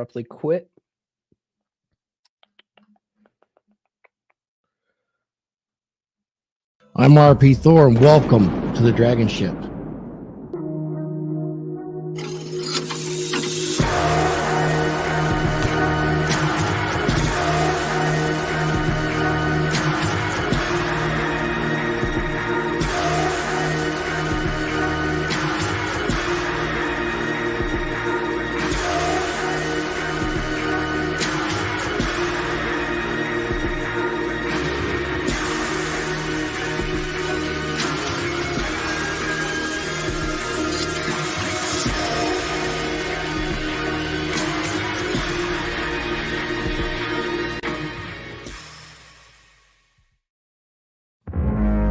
abruptly quit. I'm RP Thor, and welcome to the DragonShip.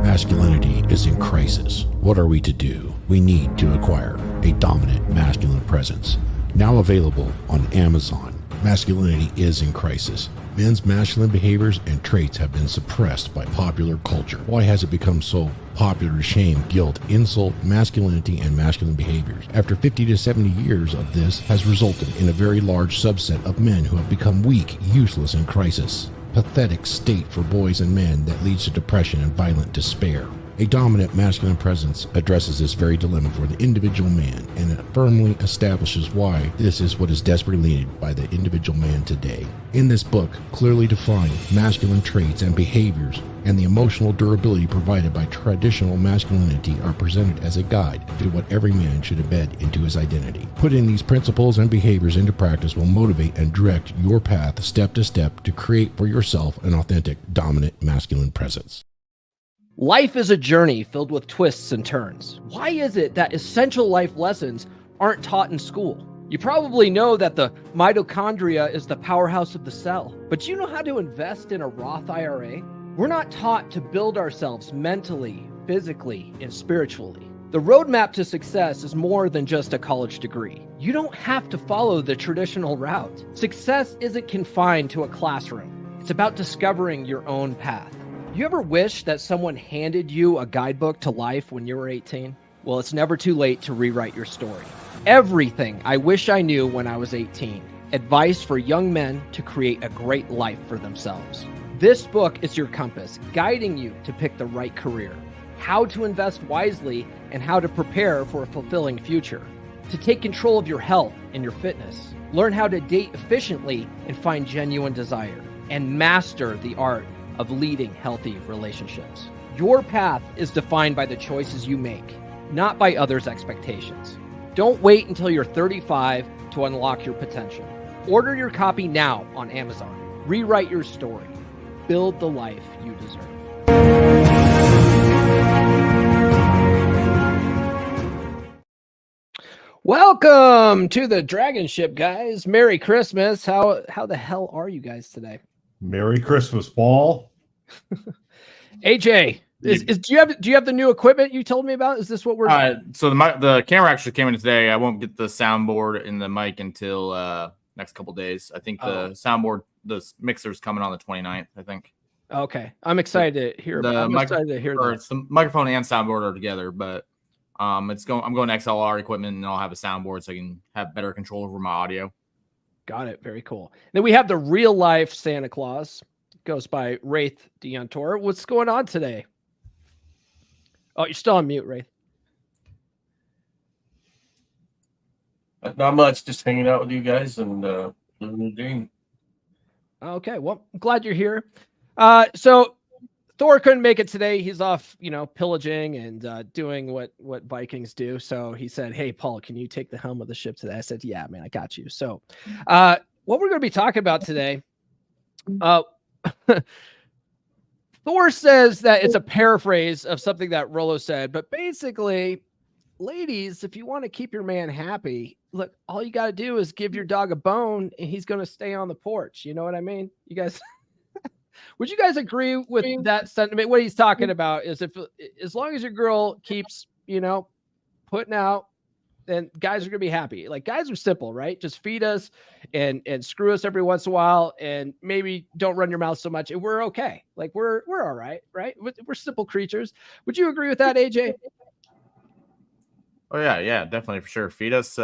Masculinity is in crisis. What are we to do? We need to acquire a dominant masculine presence. Now available on Amazon. Masculinity is in crisis. Men's masculine behaviors and traits have been suppressed by popular culture. Why has it become so popular to shame, guilt, insult, masculinity, and masculine behaviors? After 50 to 70 years of this has resulted in a very large subset of men who have become weak, useless, and crisis. Pathetic state for boys and men that leads to depression and violent despair. A dominant masculine presence addresses this very dilemma for the individual man, and it firmly establishes why this is what is desperately needed by the individual man today. In this book, clearly defined masculine traits and behaviors and the emotional durability provided by traditional masculinity are presented as a guide to what every man should embed into his identity. Putting these principles and behaviors into practice will motivate and direct your path step to step to create for yourself an authentic, dominant masculine presence. Life is a journey filled with twists and turns. Why is it that essential life lessons aren't taught in school? You probably know that the mitochondria is the powerhouse of the cell, but do you know how to invest in a Roth IRA? We're not taught to build ourselves mentally, physically, and spiritually. The roadmap to success is more than just a college degree. You don't have to follow the traditional route. Success isn't confined to a classroom. It's about discovering your own path. You ever wish that someone handed you a guidebook to life when you were 18? Well, it's never too late to rewrite your story. Everything I wish I knew when I was 18. Advice for young men to create a great life for themselves. This book is your compass, guiding you to pick the right career, how to invest wisely, and how to prepare for a fulfilling future. To take control of your health and your fitness. Learn how to date efficiently and find genuine desire. And master the art of leading healthy relationships. Your path is defined by the choices you make, not by others' expectations. Don't wait until you're 35 to unlock your potential. Order your copy now on Amazon. Rewrite your story. Build the life you deserve. Welcome to the DragonShip, guys. Merry Christmas. How the hell are you guys today? Merry Christmas, Paul. AJ, do you have the new equipment you told me about? Is this what we're? So the camera actually came in today. I won't get the soundboard and the mic until next couple days. I think the soundboard, the mixer's coming on the 29th. I think. Okay, I'm excited to hear. I'm excited to hear that. The microphone and soundboard are together, but I'm going XLR equipment, and I'll have a soundboard so I can have better control over my audio. Got it. Very cool. Then we have the real life Santa Claus. Goes by Wraith Deontor. What's going on today? Oh, you're still on mute, Wraith. Not much. Just hanging out with you guys and living the dream. Okay. Well, I'm glad you're here. So Thor couldn't make it today. He's off, pillaging and doing what Vikings do. So he said, "Hey, Paul, can you take the helm of the ship today?" I said, "Yeah, man, I got you." So what we're going to be talking about today, Thor says that it's a paraphrase of something that Rollo said, but basically, ladies, if you want to keep your man happy, look, all you got to do is give your dog a bone and he's going to stay on the porch. You know what I mean? You guys, would you guys agree with that sentiment? What he's talking about is as long as your girl keeps, putting out, then guys are going to be happy. Like, guys are simple, right? Just feed us and screw us every once in a while, and maybe don't run your mouth so much, and we're okay. Like, we're all right, right? We're simple creatures. Would you agree with that, AJ? Oh yeah, definitely for sure. Feed us,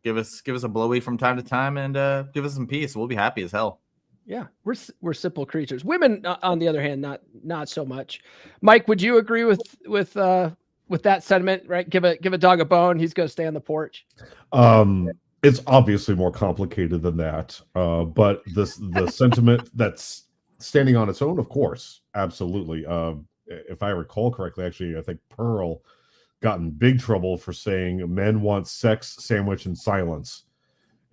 give us a blowy from time to time, and give us some peace. We'll be happy as hell. Yeah, we're simple creatures. Women, on the other hand, not so much. Mike, would you agree with that sentiment? Right, give a dog a bone, he's going to stay on the porch. It's obviously more complicated than that, but the sentiment that's standing on its own, of course, absolutely. If I recall correctly, actually, I think Pearl got in big trouble for saying men want sex, sandwich, and silence,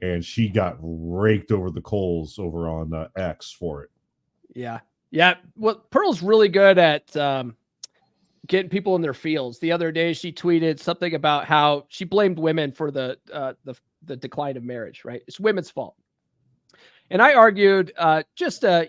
and she got raked over the coals over on X for it. Yeah. Well, Pearl's really good at getting people in their fields. The other day, she tweeted something about how she blamed women for the decline of marriage. Right, it's women's fault. And I argued, just to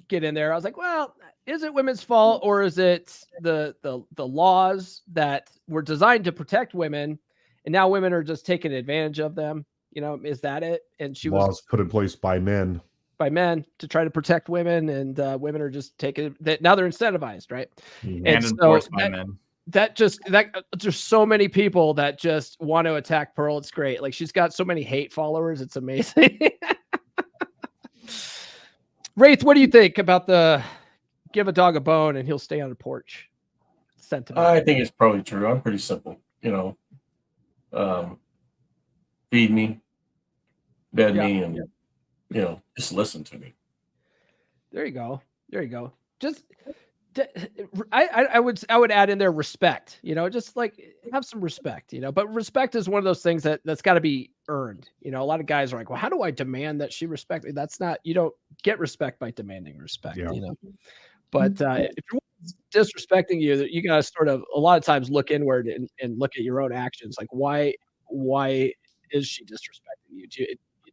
get in there. I was like, well, is it women's fault, or is it the laws that were designed to protect women, and now women are just taking advantage of them? Is that it? And she Laws was put in place by men to try to protect women, and women are just taking that. Now they're incentivized, right? Mhm. And enforced by men. That there's so many people that just want to attack Pearl. It's great. Like, she's got so many hate followers. It's amazing. Wraith, what do you think about the give a dog a bone and he'll stay on the porch sentiment? I think it's probably true. I'm pretty simple, feed me, bed me, and just listen to me. There you go. Just I would add in there respect, just like have some respect, but respect is one of those things that's got to be earned. A lot of guys are like, well, how do I demand that she respect me? That's not, you don't get respect by demanding respect, but if you're disrespecting you, you got to sort of a lot of times look inward and look at your own actions. Like, why is she disrespecting you?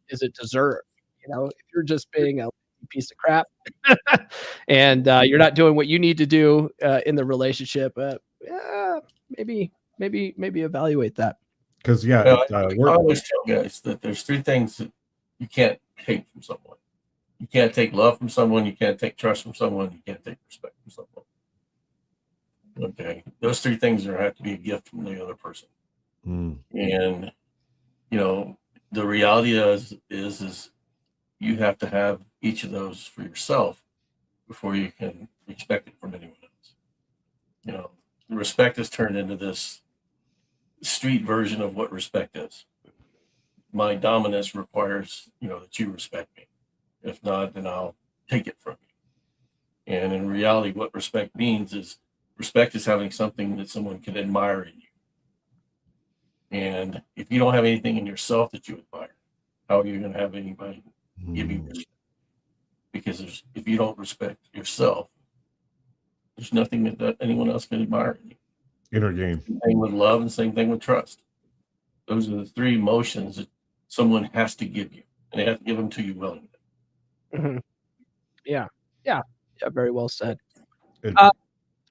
Is it deserved? If you're just being a piece of crap and you're not doing what you need to do in the relationship, maybe evaluate that. Because I always tell guys that there's three things that you can't take from someone. You can't take love from someone, you can't take trust from someone, you can't take respect from someone. Okay, those three things have to be a gift from the other person. And the reality is you have to have each of those for yourself before you can expect it from anyone else. Respect has turned into this street version of what respect is. My dominance requires, that you respect me. If not, then I'll take it from you. And in reality, what respect means is respect is having something that someone can admire in you. And if you don't have anything in yourself that you admire, how are you going to have anybody give you respect? Because if you don't respect yourself, there's nothing that anyone else can admire in you. Inner game. Same thing with love and same thing with trust. Those are the three emotions that someone has to give you, and they have to give them to you willingly. Mm-hmm. Yeah, very well said.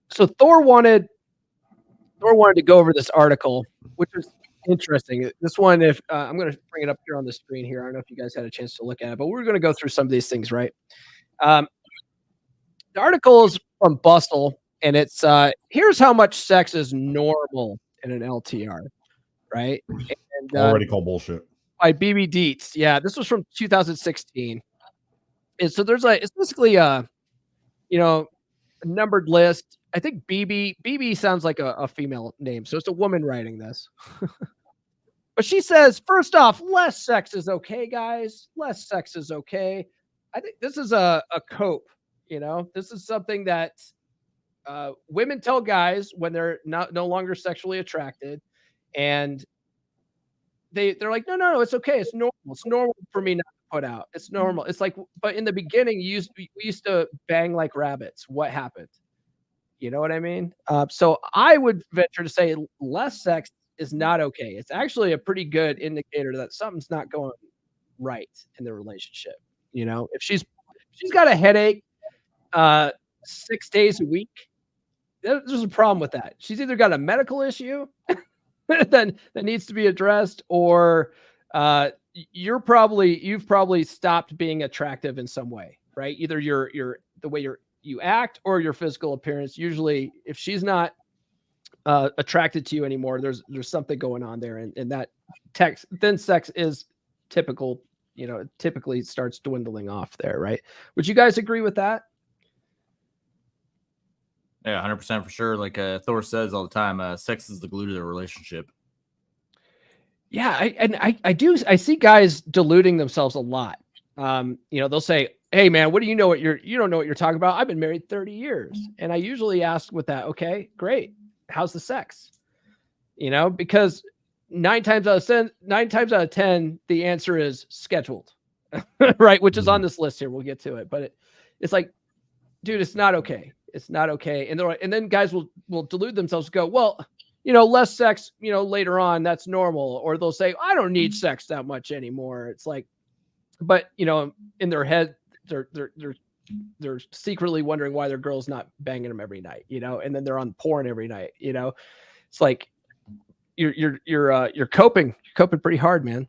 So Thor wanted to go over this article, which is interesting. This one, if I'm going to bring it up here on the screen here. I don't know if you guys had a chance to look at it, but we're going to go through some of these things, right? The article is from Bustle, and it's here's how much sex is normal in an LTR, right? And already called bullshit by BB Dietz. Yeah, this was from 2016. And so it's basically a numbered list. I think BB sounds like a female name, so it's a woman writing this. But she says, first off, less sex is okay, guys. Less sex is okay. I think this is a cope. This is something that women tell guys when they're no longer sexually attracted, and they're like, no, it's okay. It's normal. It's normal for me not to put out. It's normal. It's like, but in the beginning, we used to bang like rabbits. What happened? You know what I mean? So I would venture to say less sex is not okay. It's actually a pretty good indicator that something's not going right in the relationship. If she's got a headache 6 days a week, there's a problem with that. She's either got a medical issue that needs to be addressed, or you've probably stopped being attractive in some way, right? Either the way you act or your physical appearance. Usually, if she's not attracted to you anymore, there's something going on there, and that then sex is typical. It typically starts dwindling off there, right? Would you guys agree with that? Yeah, 100% for sure. Like Thor says all the time, sex is the glue to the relationship. Yeah, I see guys deluding themselves a lot. They'll say, "Hey man, what do you know you don't know what you're talking about. I've been married 30 years." And I usually ask with that, "Okay, great. How's the sex?" Because 9 times out of 10, the answer is scheduled. Right, which is on this list here. We'll get to it, but it's like, dude, it's not okay. It's not okay. And then guys will delude themselves, go, "Well, less sex, later on, that's normal." Or they'll say, "I don't need sex that much anymore." It's like, but in their head, they're secretly wondering why their girl's not banging them every night, and then they're on porn every night. It's like you're coping pretty hard, man.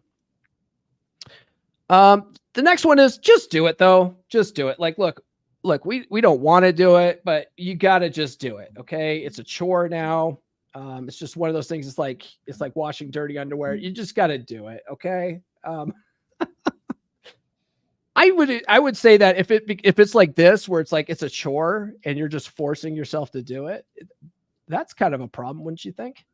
The next one is just do it though. Just do it. Like, look, we don't want to do it, but you got to just do it. Okay. It's a chore now. It's just one of those things. It's like washing dirty underwear. You just got to do it. Okay. I would say that if it's like this, where it's like, it's a chore and you're just forcing yourself to do it, that's kind of a problem. Wouldn't you think?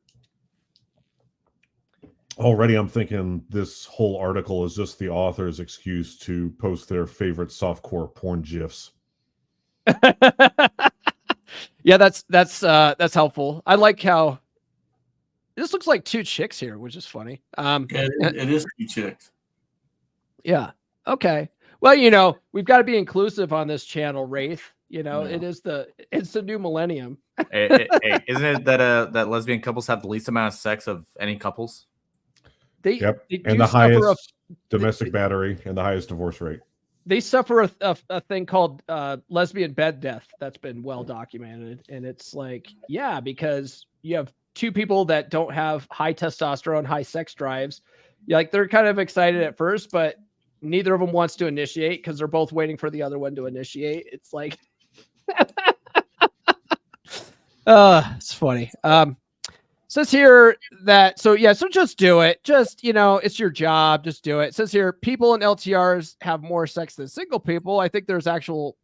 Already I'm thinking this whole article is just the author's excuse to post their favorite softcore porn gifs. Yeah, that's helpful. I like how this looks like 2 chicks here, which is funny. It is 2 chicks. Yeah. Okay. Well, we've got to be inclusive on this channel, Wraith. Yeah. It's the new millennium. Hey, isn't it that lesbian couples have the least amount of sex of any couples? They and the highest domestic battery and the highest divorce rate. They suffer a thing called lesbian bed death that's been well documented. And it's like, yeah, because you have 2 people that don't have high testosterone, high sex drives. They're kind of excited at first, but neither of them wants to initiate because they're both waiting for the other one to initiate. It's like, it's funny. Says here that, so just do it. Just, it's your job. Just do it. It says here, people in LTRs have more sex than single people. I think there's actual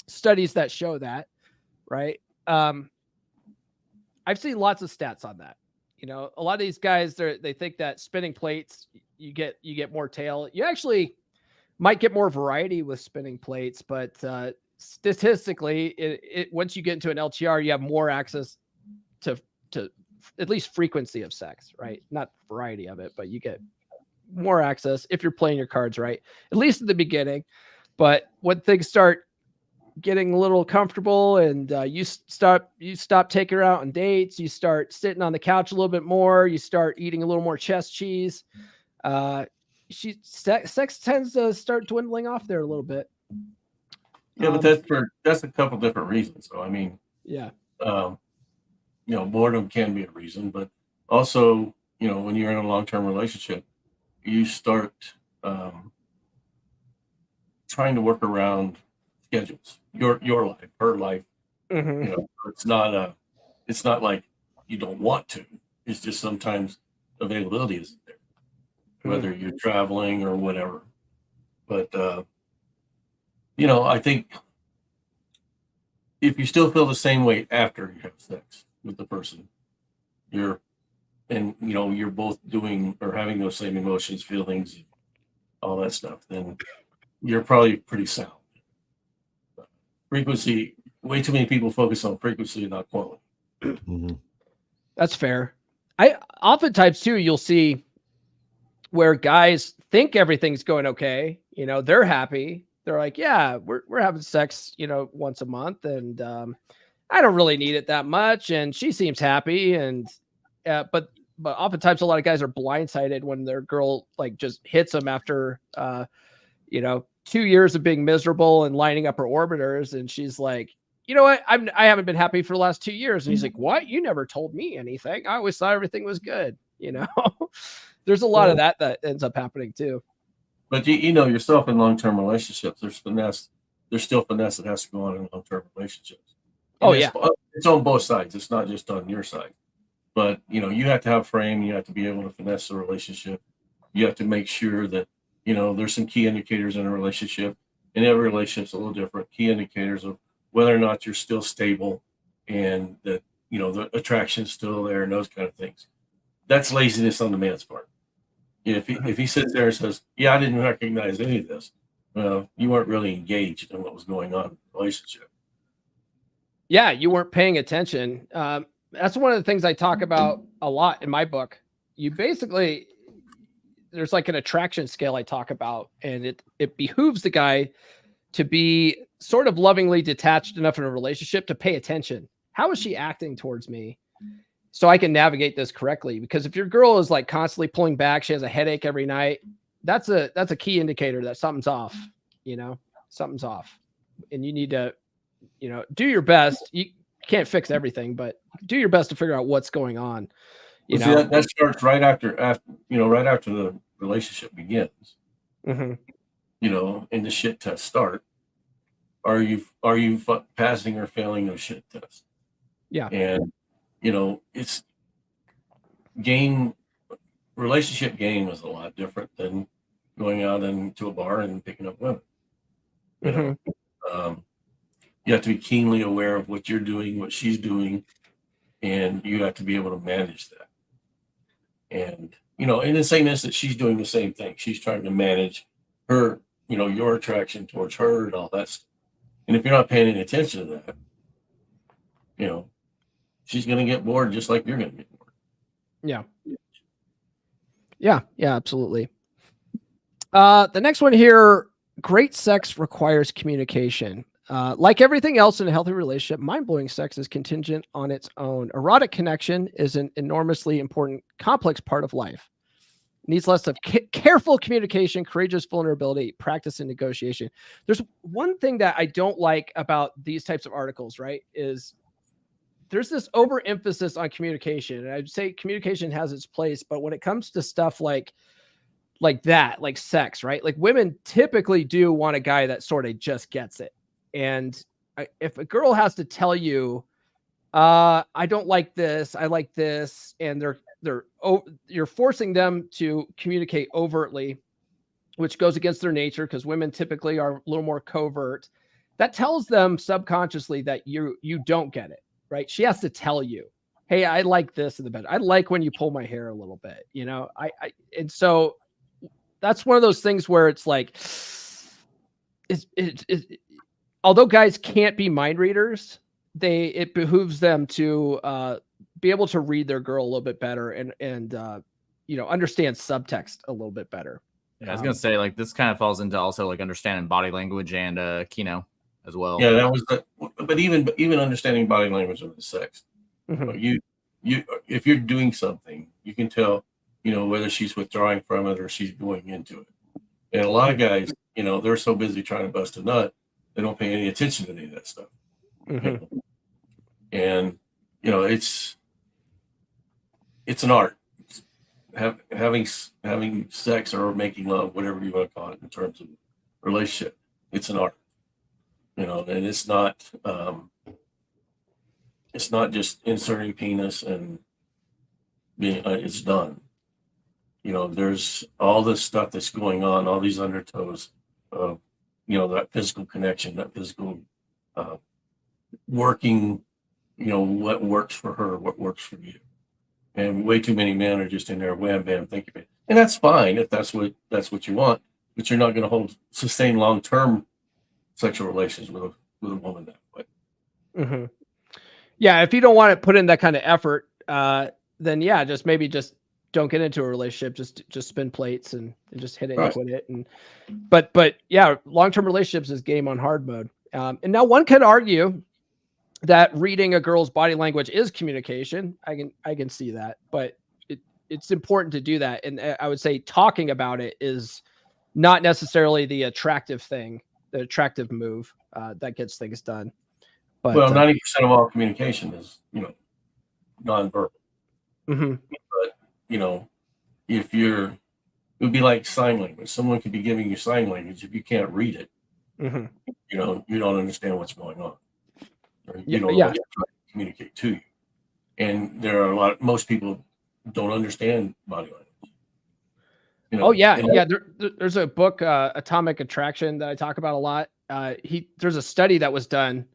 studies that show that, right? I've seen lots of stats on that. A lot of these guys, they think that spinning plates, you get more tail. You actually might get more variety with spinning plates, but statistically, once you get into an LTR, you have more access to at least frequency of sex, right? Not variety of it, but you get more access if you're playing your cards right, at least at the beginning. But when things start getting a little comfortable and you stop taking her out on dates, you start sitting on the couch a little bit more, you start eating a little more chest cheese, sex tends to start dwindling off there a little bit. Yeah, but that's a couple different reasons. So I mean, yeah. Boredom can be a reason, but also, when you're in a long-term relationship, you start trying to work around schedules, your life, her life. Mm-hmm. It's not like you don't want to. It's just sometimes availability isn't there, whether you're traveling or whatever. But I think if you still feel the same way after you have sex with the person, you're both doing or having those same emotions, feelings, all that stuff, then you're probably pretty sound. Frequency, way too many people focus on frequency and not quality. Mm-hmm. That's fair. I oftentimes too, you'll see where guys think everything's going okay. They're happy. They're like, yeah, we're having sex, once a month, and I don't really need it that much, and she seems happy, and but oftentimes a lot of guys are blindsided when their girl just hits them after 2 years of being miserable and lining up her orbiters, and she's like, you know what, I haven't been happy for the last 2 years, and he's like, what? You never told me anything. I always thought everything was good. There's a lot of that ends up happening too. But yourself in long-term relationships, there's still finesse that has to go on in long-term relationships. And it's on both sides. It's not just on your side. But you have to have frame. You have to be able to finesse the relationship. You have to make sure that there's some key indicators in a relationship, and every relationship's a little different. Key indicators of whether or not you're still stable, and that the attraction's still there, and those kind of things. That's laziness on the man's part. If he sits there and says, "Yeah, I didn't recognize any of this," well, you weren't really engaged in what was going on in the relationship. Yeah, you weren't paying attention. That's one of the things I talk about a lot in my book. You basically, there's like an attraction scale I talk about, and it behooves the guy to be sort of lovingly detached enough in a relationship to pay attention. How is she acting towards me? So I can navigate this correctly. Because if your girl is like constantly pulling back, she has a headache every night, that's a key indicator that something's off, something's off. And you need to, do your best. You can't fix everything, but do your best to figure out what's going on. See, that starts right after right after the relationship begins. Mm-hmm. And the shit tests start. Are you passing or failing those shit tests? Yeah. And it's relationship game is a lot different than going out into a bar and picking up women. You have to be keenly aware of what you're doing, what she's doing, and you have to be able to manage that. And in the same instance, she's doing the same thing. She's trying to manage her, your attraction towards her and all that stuff. And if you're not paying any attention to that, she's going to get bored just like you're going to get bored. Yeah. Yeah, absolutely. The next one here, great sex requires communication. Like everything else in a healthy relationship, mind-blowing sex is contingent on its own. Erotic connection is an enormously important, complex part of life. It needs less of careful communication, courageous vulnerability, practice, and negotiation. There's one thing that I don't like about these types of articles, right, is there's this overemphasis on communication. And I'd say communication has its place, but when it comes to stuff like that, like sex, right? Like women typically do want a guy that sort of just gets it. And if a girl has to tell you, I don't like this, I like this, and you're forcing them to communicate overtly, which goes against their nature because women typically are a little more covert. That tells them subconsciously that you don't get it, right? She has to tell you, hey, I like this in the bed. I like when you pull my hair a little bit, and so that's one of those things where it's like, although guys can't be mind readers, it behooves them to be able to read their girl a little bit better and understand subtext a little bit better. Yeah, I was gonna say, like, this kind of falls into also like understanding body language and kino as well. Yeah, that was but even understanding body language of the sex. Mm-hmm. You if you're doing something, you can tell whether she's withdrawing from it or she's going into it. And a lot of guys, they're so busy trying to bust a nut, they don't pay any attention to any of that stuff. Mm-hmm. And it's an art. Having sex or making love, whatever you want to call it, in terms of relationship, it's an art. And it's not just inserting penis and being it's done. There's all this stuff that's going on, all these undertows of that physical connection, that physical working, what works for her, what works for you. And way too many men are just in there, wham, bam, thank you. And that's fine if that's what you want, but you're not going to sustain long-term sexual relations with a woman that way. Mm-hmm. Yeah, if you don't want to put in that kind of effort, then yeah, just don't get into a relationship. Just spin plates and just hit it and quit it. But yeah, long-term relationships is game on hard mode. And now one could argue that reading a girl's body language is communication. I can see that, but it's important to do that. And I would say talking about it is not necessarily the attractive thing, the attractive move that gets things done. But 90% of all communication is, nonverbal. Mm-hmm. But, if it would be like sign language. Someone could be giving you sign language. If you can't read it, mm-hmm. You don't understand what's going on. Or you Yeah, don't know what they're trying to communicate to you. And there are most people don't understand body language. You know, Oh yeah, and yeah. There's a book, Atomic Attraction, that I talk about a lot. There's a study that was done,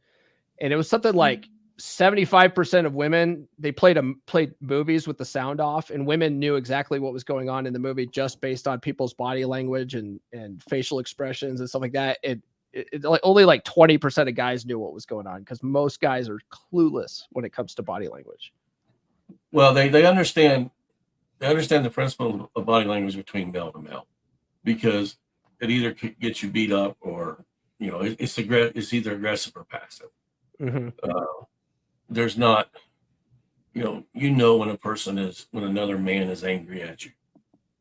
and it was something like 75% of women, they played movies with the sound off, and women knew exactly what was going on in the movie just based on people's body language and facial expressions and stuff like that. Only like 20% of guys knew what was going on, because most guys are clueless when it comes to body language. well, they understand the principle of body language between male to male, because it either gets you beat up or, you know, it's either aggressive or passive. Mm-hmm. There's not, you know when another man is angry at you,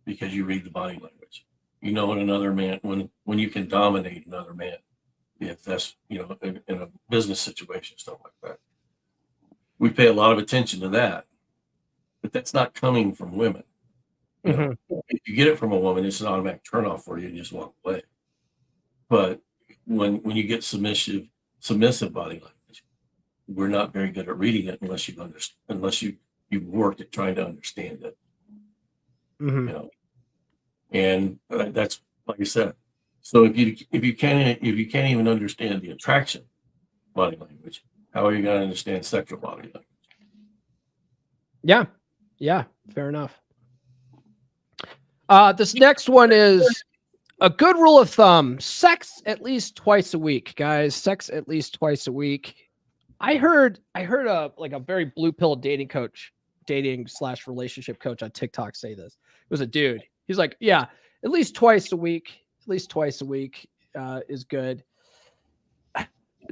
because you read the body language. You know when another man, when you can dominate another man, if that's, in a business situation, stuff like that. We pay a lot of attention to that, but that's not coming from women. Mm-hmm. If you get it from a woman, it's an automatic turnoff for you and just walk away. But when you get submissive body language, we're not very good at reading it unless you've worked at trying to understand it. Mm-hmm. And that's, like I said. So if you can't even understand the attraction body language, how are you going to understand sexual body language? Yeah, fair enough. This next one is a good rule of thumb: sex at least twice a week, guys. Sex at least twice a week. I heard a very blue pill dating / relationship coach on TikTok say this. It was a dude. He's like, yeah, at least twice a week. At least twice a week is good.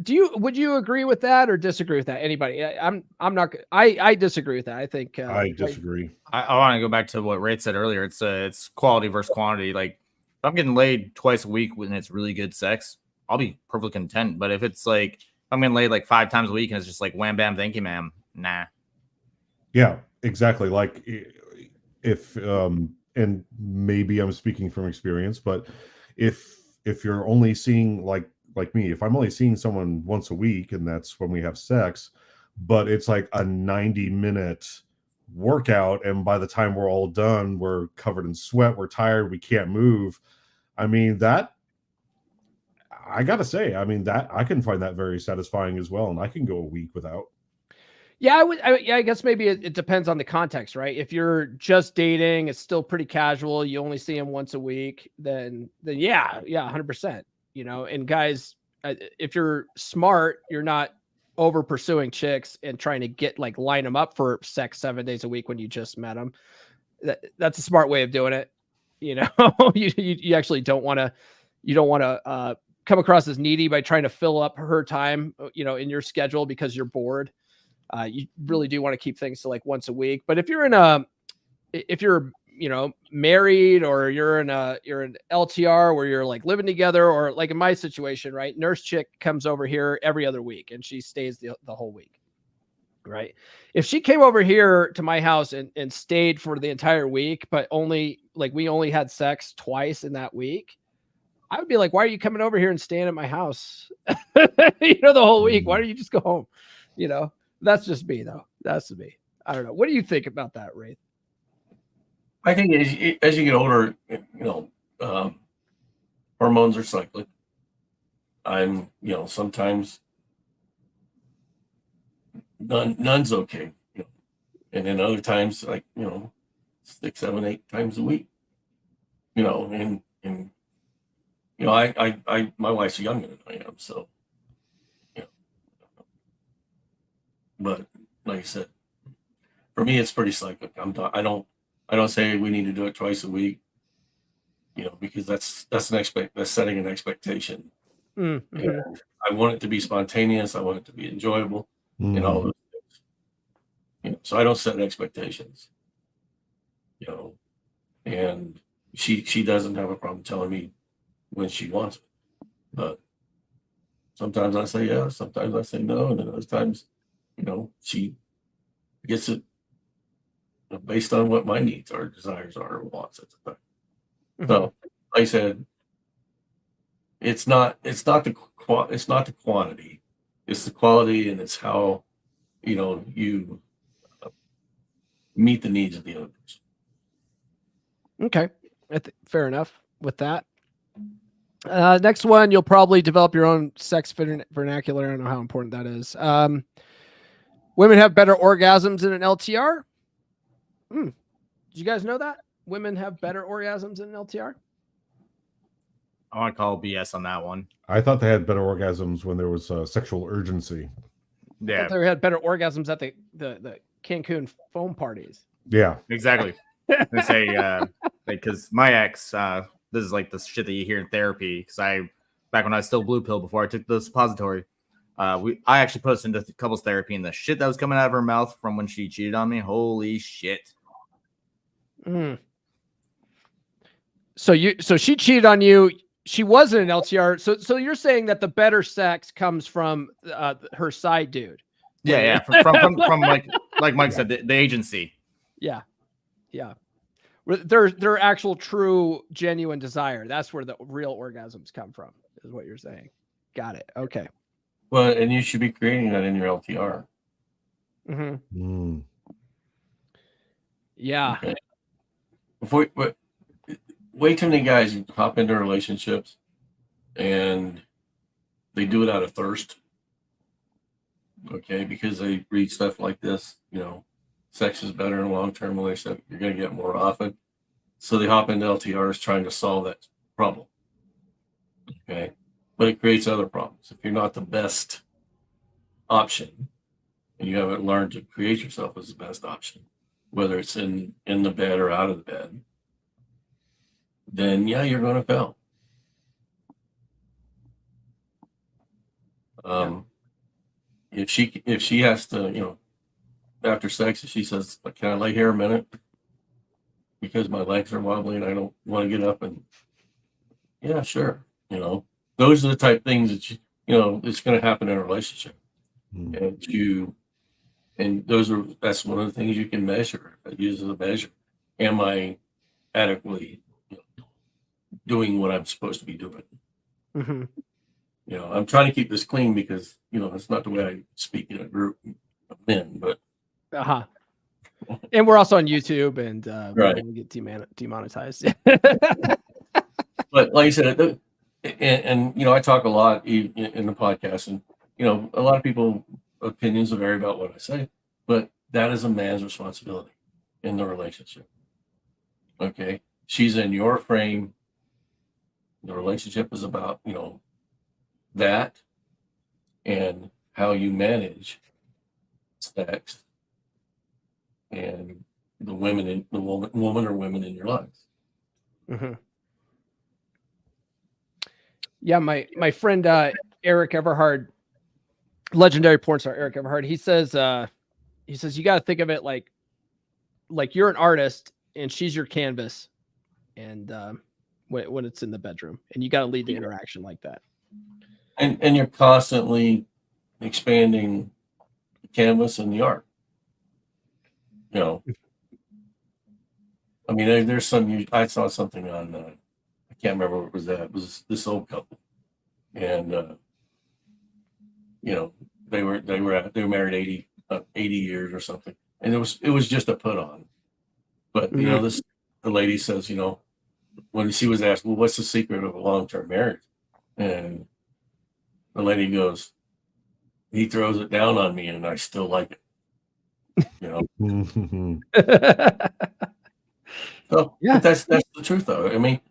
Would you agree with that or disagree with that? Anybody? I disagree with that. I think I disagree. I want to go back to what Ray said earlier. It's quality versus quantity. Like, if I'm getting laid twice a week when it's really good sex, I'll be perfectly content. But if it's like, I'm getting laid like 5 times a week and it's just like wham bam, thank you, ma'am, nah. Yeah, exactly. Like, if and maybe I'm speaking from experience, but if you're only seeing, like me, if I'm only seeing someone once a week and that's when we have sex, but it's like a 90-minute workout, and by the time we're all done, we're covered in sweat, we're tired, we can't move. I mean, that, I gotta say, I mean, that I can find that very satisfying as well, and I can go a week without. Yeah, I guess maybe it depends on the context, right? If you're just dating, it's still pretty casual. You only see him once a week, then yeah, 100%. And guys, if you're smart, you're not over pursuing chicks and trying to line them up for sex 7 days a week when you just met them. That's a smart way of doing it. You actually don't want to come across as needy by trying to fill up her time, in your schedule because you're bored. You really do want to keep things to like once a week. But if you're married, or you're an LTR where you're like living together, or like in my situation, right? Nurse chick comes over here every other week and she stays the whole week. Right. If she came over here to my house and stayed for the entire week, but we only had sex twice in that week, I would be like, why are you coming over here and staying at my house? The whole week. Why don't you just go home? That's just me, though. That's me. I don't know. What do you think about that, Ray? I think as you get older, hormones are cyclic. Sometimes none's okay, and then other times, like 6, 7, 8 times a week, and I my wife's younger than I am, so but like I said, for me it's pretty cyclic. I don't say we need to do it twice a week, because that's setting an expectation. Mm-hmm. And I want it to be spontaneous. I want it to be enjoyable, and all those things. So I don't set expectations. And she doesn't have a problem telling me when she wants it, but sometimes I say yes, sometimes I say no, and then other times, she gets it based on what my needs or desires are or wants at the time. Mm-hmm. So, like I said, it's not the quantity, it's the quality, and it's how you meet the needs of the other person. Okay. Fair enough with that. Next one, you'll probably develop your own sex vernacular. I don't know how important that is. Women have better orgasms in an LTR. Did you guys know that? Women have better orgasms in an LTR? I want to call BS on that one. I thought they had better orgasms when there was sexual urgency. I Yeah, thought they had better orgasms at the Cancun foam parties. Yeah. exactly. I say because my ex, this is like the shit that you hear in therapy. Because back when I was still blue pill before I took the suppository, I actually put us into couples therapy, and the shit that was coming out of her mouth from when she cheated on me, holy shit. So she cheated on you. She wasn't an LTR. So you're saying that the better sex comes from her side dude. Yeah. From like Mike said, the agency. Yeah. Their actual true genuine desire. That's where the real orgasms come from, is what you're saying. Got it. Okay. Well, and you should be creating that in your LTR. Mm-hmm. Yeah. Okay. Way too many guys hop into relationships and they do it out of thirst. Okay, because they read stuff like this, sex is better in a long-term relationship. You're going to get more often. So they hop into LTRs trying to solve that problem. Okay, but it creates other problems. If you're not the best option and you haven't learned to create yourself as the best option, whether it's in the bed or out of the bed, then you're going to fail. If she has to, after sex, if she says, "Can I lay here a minute because my legs are wobbly and I don't want to get up," and yeah, sure, those are the type of things that it's going to happen in a relationship, and that's one of the things you can measure. Use as a measure. Am I adequately doing what I'm supposed to be doing? Mm-hmm. I'm trying to keep this clean because it's not the way I speak in a group of men, but and we're also on YouTube, and right, we don't get demonetized. But like I said, and I talk a lot in the podcast, and a lot of people opinions will vary about what I say, but that is a man's responsibility in the relationship. Okay, she's in your frame. The relationship is about that and how you manage sex and the woman or women in your lives. Mm-hmm. Yeah, my friend Eric Everhard, legendary porn star Eric Everhard, he says you got to think of it like you're an artist and she's your canvas, and when it's in the bedroom, and you got to lead the interaction like that. And you're constantly expanding the canvas and the art. I mean, there's I saw something on, I can't remember what it was. It was this old couple, and they were married 80 years or something, and it was just a put on. But the lady says, when she was asked, well, what's the secret of a long-term marriage? And the lady goes, he throws it down on me and I still like it. So yeah, that's the truth though. I mean,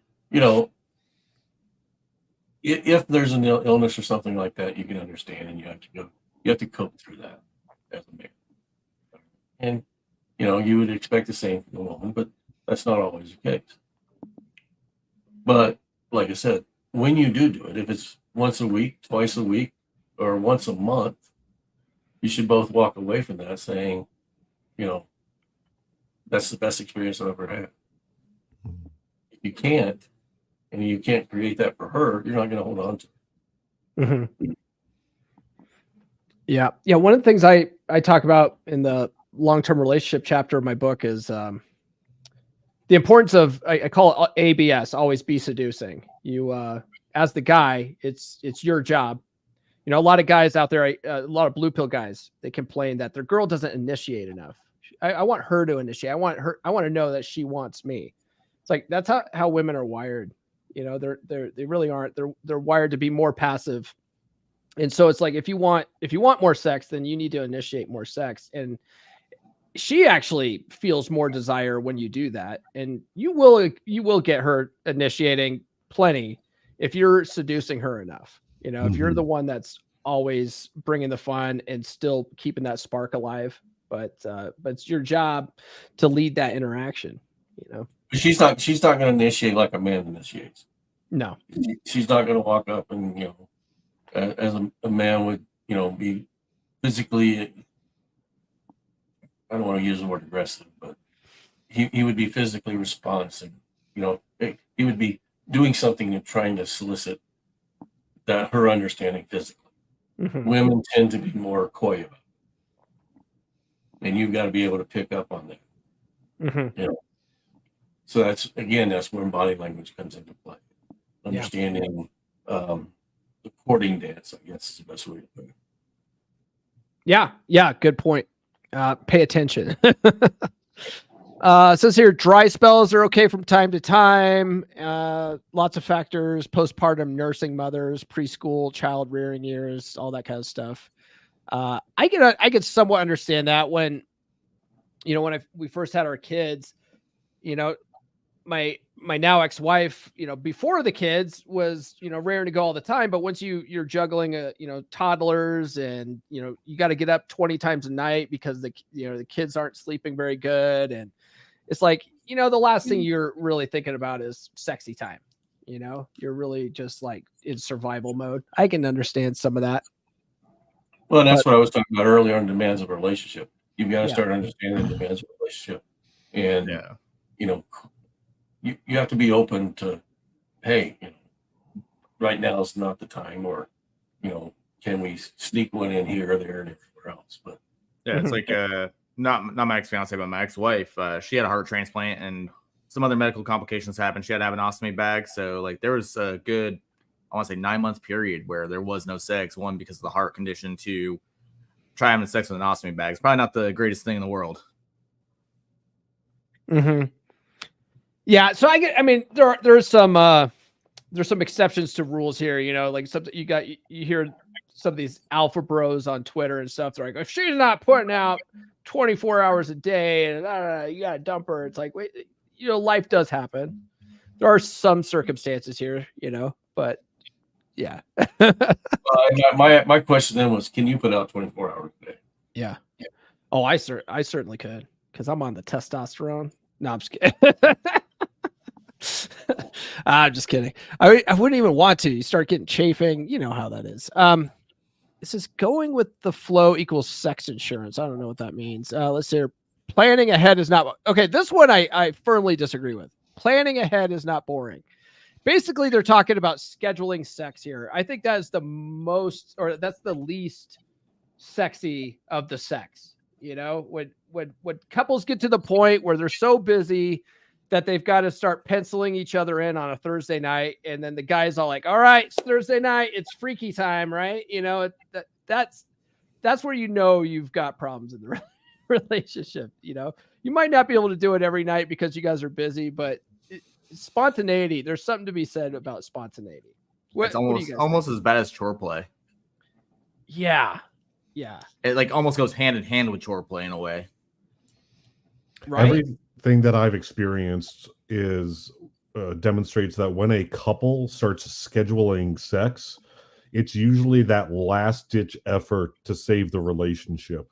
if there's an illness or something like that, you can understand, and you have to cope through that as a man. And you would expect the same from a woman, but that's not always the case. But like I said, when you do it, if it's once a week, twice a week, or once a month, you should both walk away from that saying, that's the best experience I've ever had. If you can't, and you can't create that for her, you're not going to hold on to it. Mm-hmm. Yeah. One of the things I talk about in the long-term relationship chapter of my book is the importance of, I call it ABS, always be seducing. You, as the guy, it's your job. A lot of guys out there, a lot of blue pill guys, they complain that their girl doesn't initiate enough. I want her to initiate. I want to know that she wants me. It's like, that's how women are wired. You know, they really aren't. They're wired to be more passive. And so it's like, if you want more sex, then you need to initiate more sex. And she actually feels more desire when you do that. And you will get her initiating plenty if you're seducing her enough. You know, if you're the one that's always bringing the fun and still keeping that spark alive, but it's your job to lead that interaction, you know. She's not going to initiate like a man initiates. No, she's not going to walk up and, you know, as a man would, you know, be physically, I don't want to use the word aggressive, but he would be physically responsive. You know, he would be doing something and trying to solicit her understanding physically. Women tend to be more coy about it. And you've got to be able to pick up on that. You know? So that's where body language comes into play. Understanding the courting dance, I guess, is the best way to put it. Yeah, good point. Pay attention. Says here, dry spells are okay from time to time. Lots of factors: postpartum, nursing mothers, preschool, child rearing years, all that kind of stuff. I can somewhat understand that when we first had our kids. You know, my now ex-wife, you know, before the kids was, you know, raring to go all the time. But once you're juggling toddlers, and, you know, you got to get up 20 times a night because the kids aren't sleeping very good. And it's like, you know, the last thing you're really thinking about is sexy time. You know, you're really just like in survival mode. I can understand some of that. Well, and that's what I was talking about earlier on demands of a relationship. You've got to start understanding the demands of a relationship. And, you know, you have to be open to, hey, you know, right now is not the time, or, you know, can we sneak one in here or there and everywhere else? But yeah, it's like not my ex-fiance, but my ex-wife. She had a heart transplant and some other medical complications happened. She had to have an ostomy bag. So like there was a good, I want to say 9-month period where there was no sex. One, because of the heart condition. Two, try having sex with an ostomy bag. It's probably not the greatest thing in the world. Yeah, so there's some exceptions to rules here, you know, like something you hear some of these alpha bros on Twitter and stuff. They're like, if she's not putting out 24 hours a day and you gotta dump her. It's like, wait, you know, life does happen. There are some circumstances here, you know, but yeah. My question then was, can you put out 24 hours a day? Yeah. Oh, I certainly could, because I'm on the testosterone. No, I'm just kidding. I'm just kidding. I wouldn't even want to. You start getting chafing. You know how that is. This is going with the flow equals sex insurance. I don't know what that means. Let's see. Planning ahead is not okay. This one I firmly disagree with. Planning ahead is not boring. Basically, they're talking about scheduling sex here. I think that is the most, or that's the least sexy of the sex. You know, when couples get to the point where they're so busy that they've got to start penciling each other in on a Thursday night, and then the guy's all like, all right, it's Thursday night, it's freaky time, right? You know, that's where, you know, you've got problems in the relationship. You know, you might not be able to do it every night because you guys are busy, but spontaneity, there's something to be said about spontaneity. It's almost as bad as chore play. Yeah. It like almost goes hand in hand with chore play in a way. Right. Everything that I've experienced is demonstrates that when a couple starts scheduling sex, it's usually that last ditch effort to save the relationship.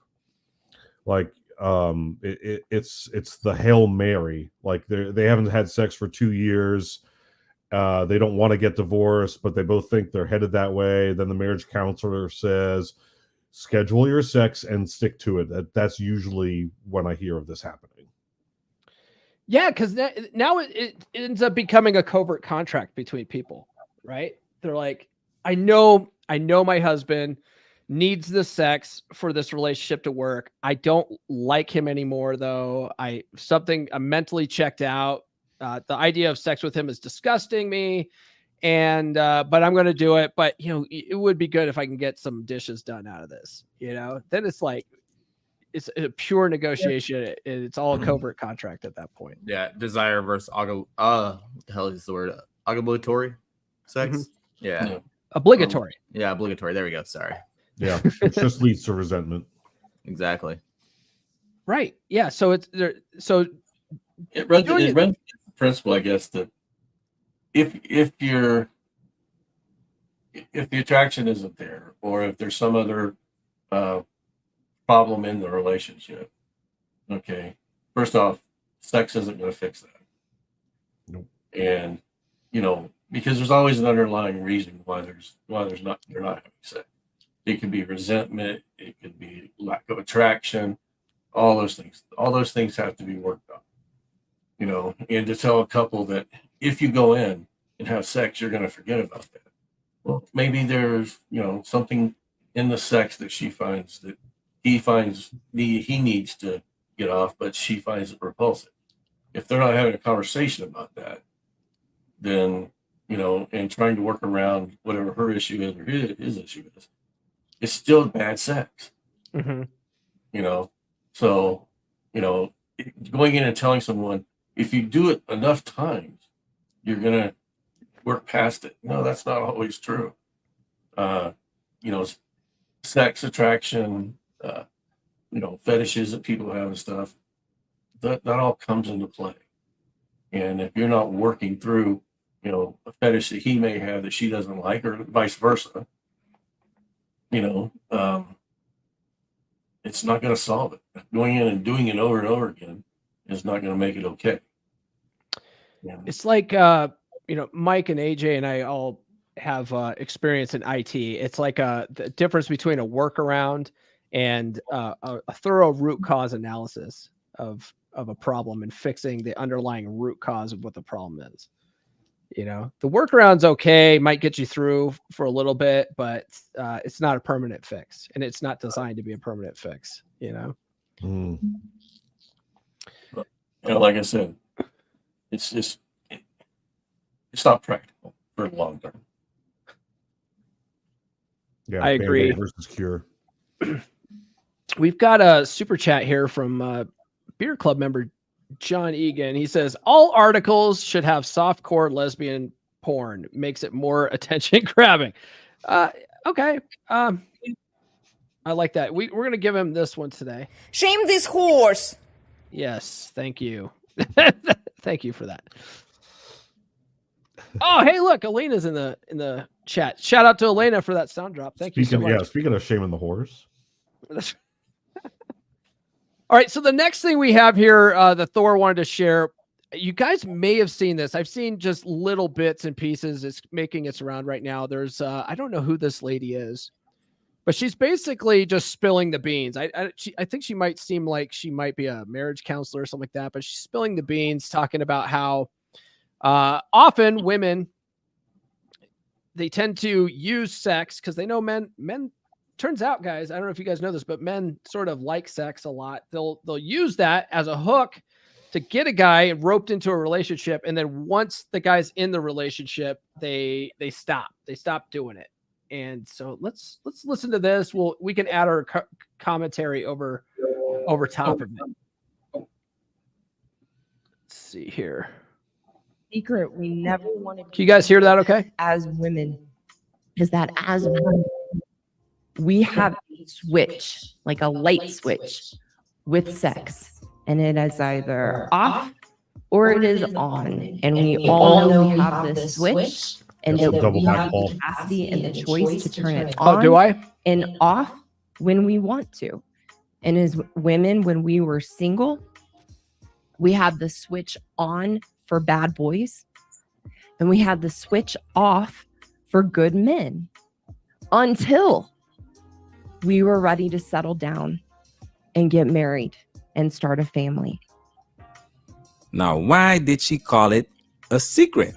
Like it's the Hail Mary. Like they haven't had sex for 2 years. They don't want to get divorced, but they both think they're headed that way. Then the marriage counselor says, schedule your sex and stick to it. That's usually when I hear of this happening. Yeah, because now it ends up becoming a covert contract between people, right? They're like, I know my husband needs the sex for this relationship to work. I don't like him anymore, though. I'm mentally checked out. The idea of sex with him is disgusting me, and but I'm going to do it. But you know, it would be good if I can get some dishes done out of this. You know, then it's like, it's a pure negotiation. It's all a covert contract at that point. Yeah, desire versus what the hell is the word? Obligatory sex. Mm-hmm. Yeah. Obligatory. Yeah, obligatory. There we go. Sorry. Yeah, which just leads to resentment. Exactly. Right. Yeah. So it's there. So it runs the principle, I guess, that if the attraction isn't there, or if there's some other problem in the relationship, okay, first off, sex isn't going to fix that. Nope. And because there's always an underlying reason why they're not having sex. It could be resentment, it could be lack of attraction, all those things. All those things have to be worked on. And to tell a couple that if you go in and have sex, you're going to forget about that. Well, maybe there's, something in the sex that she finds that he needs to get off, but she finds it repulsive. If they're not having a conversation about that, then, and trying to work around whatever her issue is or his issue is, it's still bad sex. Mm-hmm. So, going in and telling someone, if you do it enough times, you're going to work past it. No, that's not always true. Sex attraction, fetishes that people have and stuff, that all comes into play. And if you're not working through, a fetish that he may have that she doesn't like, or vice versa, it's not going to solve it. Going in and doing it over and over again is not going to make it okay. Yeah. It's like, Mike and AJ and I all have experience in IT. It's like the difference between a workaround and a thorough root cause analysis of a problem and fixing the underlying root cause of what the problem is. The workaround's okay, might get you through for a little bit, but it's not a permanent fix, and it's not designed to be a permanent fix. Like I said, it's not practical for the long term. Yeah, I agree. Band-Aid versus cure. We've got a super chat here from Beer Club member John Egan. He says all articles should have softcore lesbian porn. Makes it more attention grabbing. Okay. I like that. We're gonna give him this one today. Shame this horse. Yes, thank you. Thank you for that. Oh, hey, look, Elena's in the chat. Shout out to Elena for that sound drop. Thank you so much. Yeah, speaking of shaming the horse. All right, so the next thing we have here that Thor wanted to share, you guys may have seen this. I've seen just little bits and pieces. It's making its round right now. There's I don't know who this lady is, but she's basically just spilling the beans. I think she might seem like she might be a marriage counselor or something like that, but she's spilling the beans, talking about how often women, they tend to use sex because they know men turns out, guys, I don't know if you guys know this, but men sort of like sex a lot. They'll use that as a hook to get a guy roped into a relationship, and then once the guy's in the relationship, they stop doing it. And so let's listen to this. We can add our commentary over top of it. Let's see here. Secret we never wanted. Can you guys hear that? Okay. As women, is that as women, we have a switch, like a light switch with sex, and it is either off or it is on. And we all know we have this switch, and That's a that double we have back the ball. capacity and the choice to turn it on. Oh, do I? And off when we want to. And as women, when we were single, we had the switch on for bad boys, and we had the switch off for good men until we were ready to settle down and get married and start a family. Now, why did she call it a secret?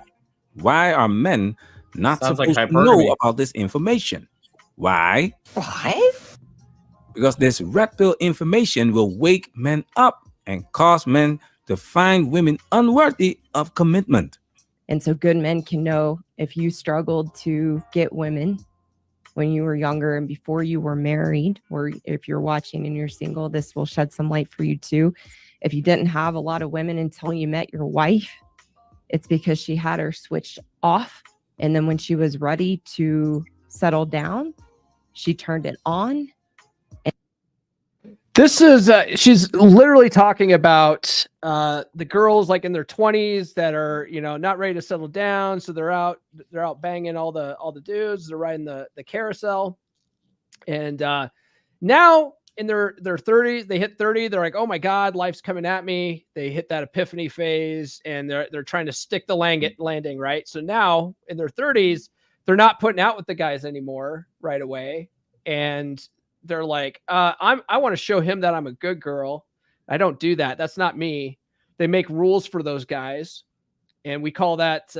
Why are men not Sounds like supposed to hypergamy. know about this information? Why? Why? Because this red pill information will wake men up and cause men to find women unworthy of commitment. And so good men can know if you struggled to get women, when you were younger and before you were married, or if you're watching and you're single, this will shed some light for you too. If you didn't have a lot of women until you met your wife, it's because she had her switched off. And then when she was ready to settle down, she turned it on. This is she's literally talking about the girls like in their 20s that are, you know, not ready to settle down, so they're out banging all the dudes, they're riding the carousel. And now in their 30s, they hit 30, they're like, "Oh my god, life's coming at me." They hit that epiphany phase and they're trying to stick the landing, right? So now in their 30s, they're not putting out with the guys anymore right away. And they're like, I want to show him that I'm a good girl. I don't do that. That's not me. They make rules for those guys. And we call that,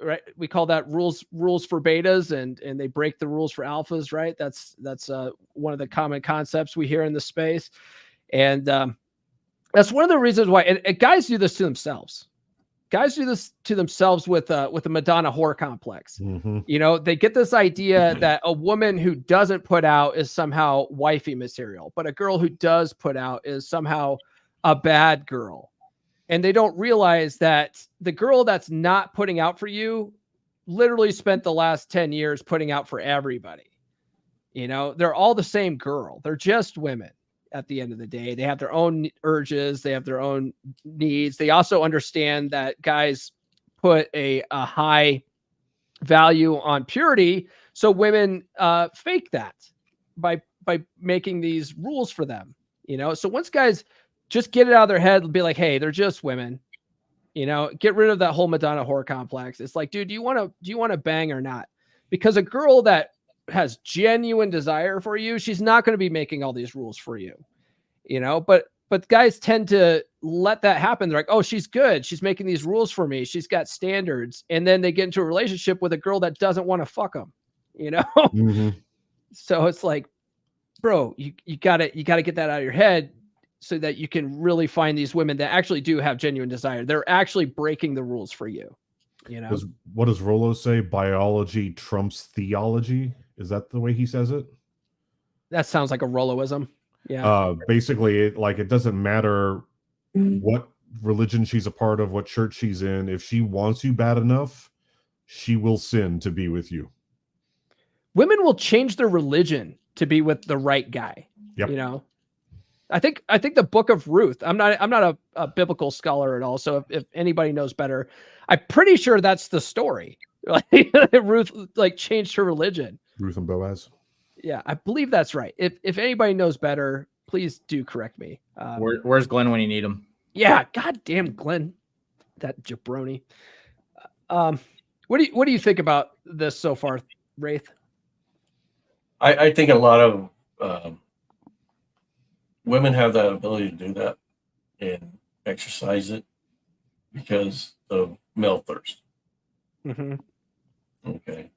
right. We call that rules for betas, and they break the rules for alphas. Right. That's one of the common concepts we hear in the space. And that's one of the reasons why, and guys do this to themselves. Guys do this to themselves with a Madonna whore complex. Mm-hmm. You know, they get this idea that a woman who doesn't put out is somehow wifey material, but a girl who does put out is somehow a bad girl. And they don't realize that the girl that's not putting out for you literally spent the last 10 years putting out for everybody. You know, they're all the same girl. They're just women. At the end of the day, they have their own urges, they have their own needs. They also understand that guys put a high value on purity, so women fake that by making these rules for them. You know, so once guys just get it out of their head, be like, hey, they're just women. You know, get rid of that whole Madonna whore complex. It's like, dude, do you want to bang or not? Because a girl that has genuine desire for you, she's not going to be making all these rules for you, you know, but guys tend to let that happen. They're like, oh, she's good. She's making these rules for me. She's got standards. And then they get into a relationship with a girl that doesn't want to fuck them, you know? Mm-hmm. So it's like, bro, you gotta get that out of your head so that you can really find these women that actually do have genuine desire. They're actually breaking the rules for you. You know, what does Rollo say? Biology trumps theology. Is that the way he says it? That sounds like a Rolloism. Yeah. Basically, it doesn't matter what religion she's a part of, what church she's in. If she wants you bad enough, she will sin to be with you. Women will change their religion to be with the right guy. Yep. You know, I think the Book of Ruth. I'm not a biblical scholar at all. So if anybody knows better, I'm pretty sure that's the story. Ruth changed her religion. Ruth and Boaz. Yeah, I believe that's right. If anybody knows better, please do correct me. Where's Glenn when you need him? Yeah, goddamn Glenn, that jabroni. What do you think about this so far, Wraith? I think a lot of women have that ability to do that and exercise it because of male thirst. Mm-hmm. Okay.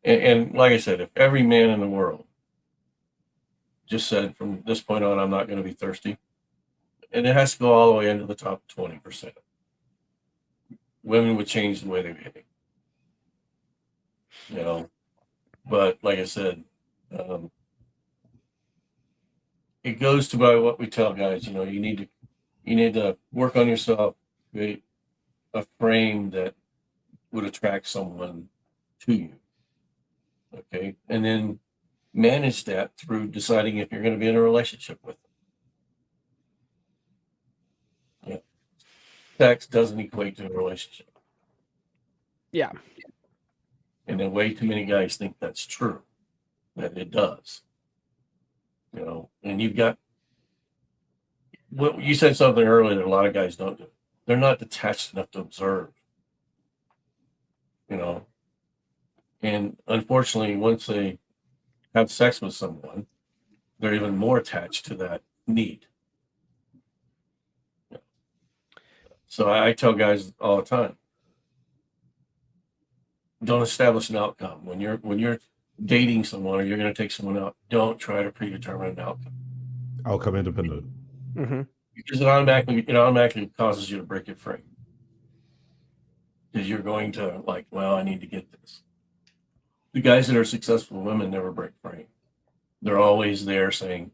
And like I said, if every man in the world just said from this point on, I'm not going to be thirsty, and it has to go all the way into the top 20%, women would change the way they behave. You know, but like I said, it goes to by what we tell guys. You know, you need to work on yourself, create a frame that would attract someone to you. Okay, and then manage that through deciding if you're going to be in a relationship with them. Yeah. Sex doesn't equate to a relationship. Yeah. And then way too many guys think that's true, that it does. You know, and you've got, you said something earlier that a lot of guys don't do. They're not detached enough to observe. You know, and unfortunately, once they have sex with someone, they're even more attached to that need. So I tell guys all the time, don't establish an outcome. When you're dating someone or you're going to take someone out, don't try to predetermine an outcome. Outcome independent. Mm-hmm. Because it automatically causes you to break your frame. Because you're going to well, I need to get this. the guys that are successful women never break frame. They're always there saying,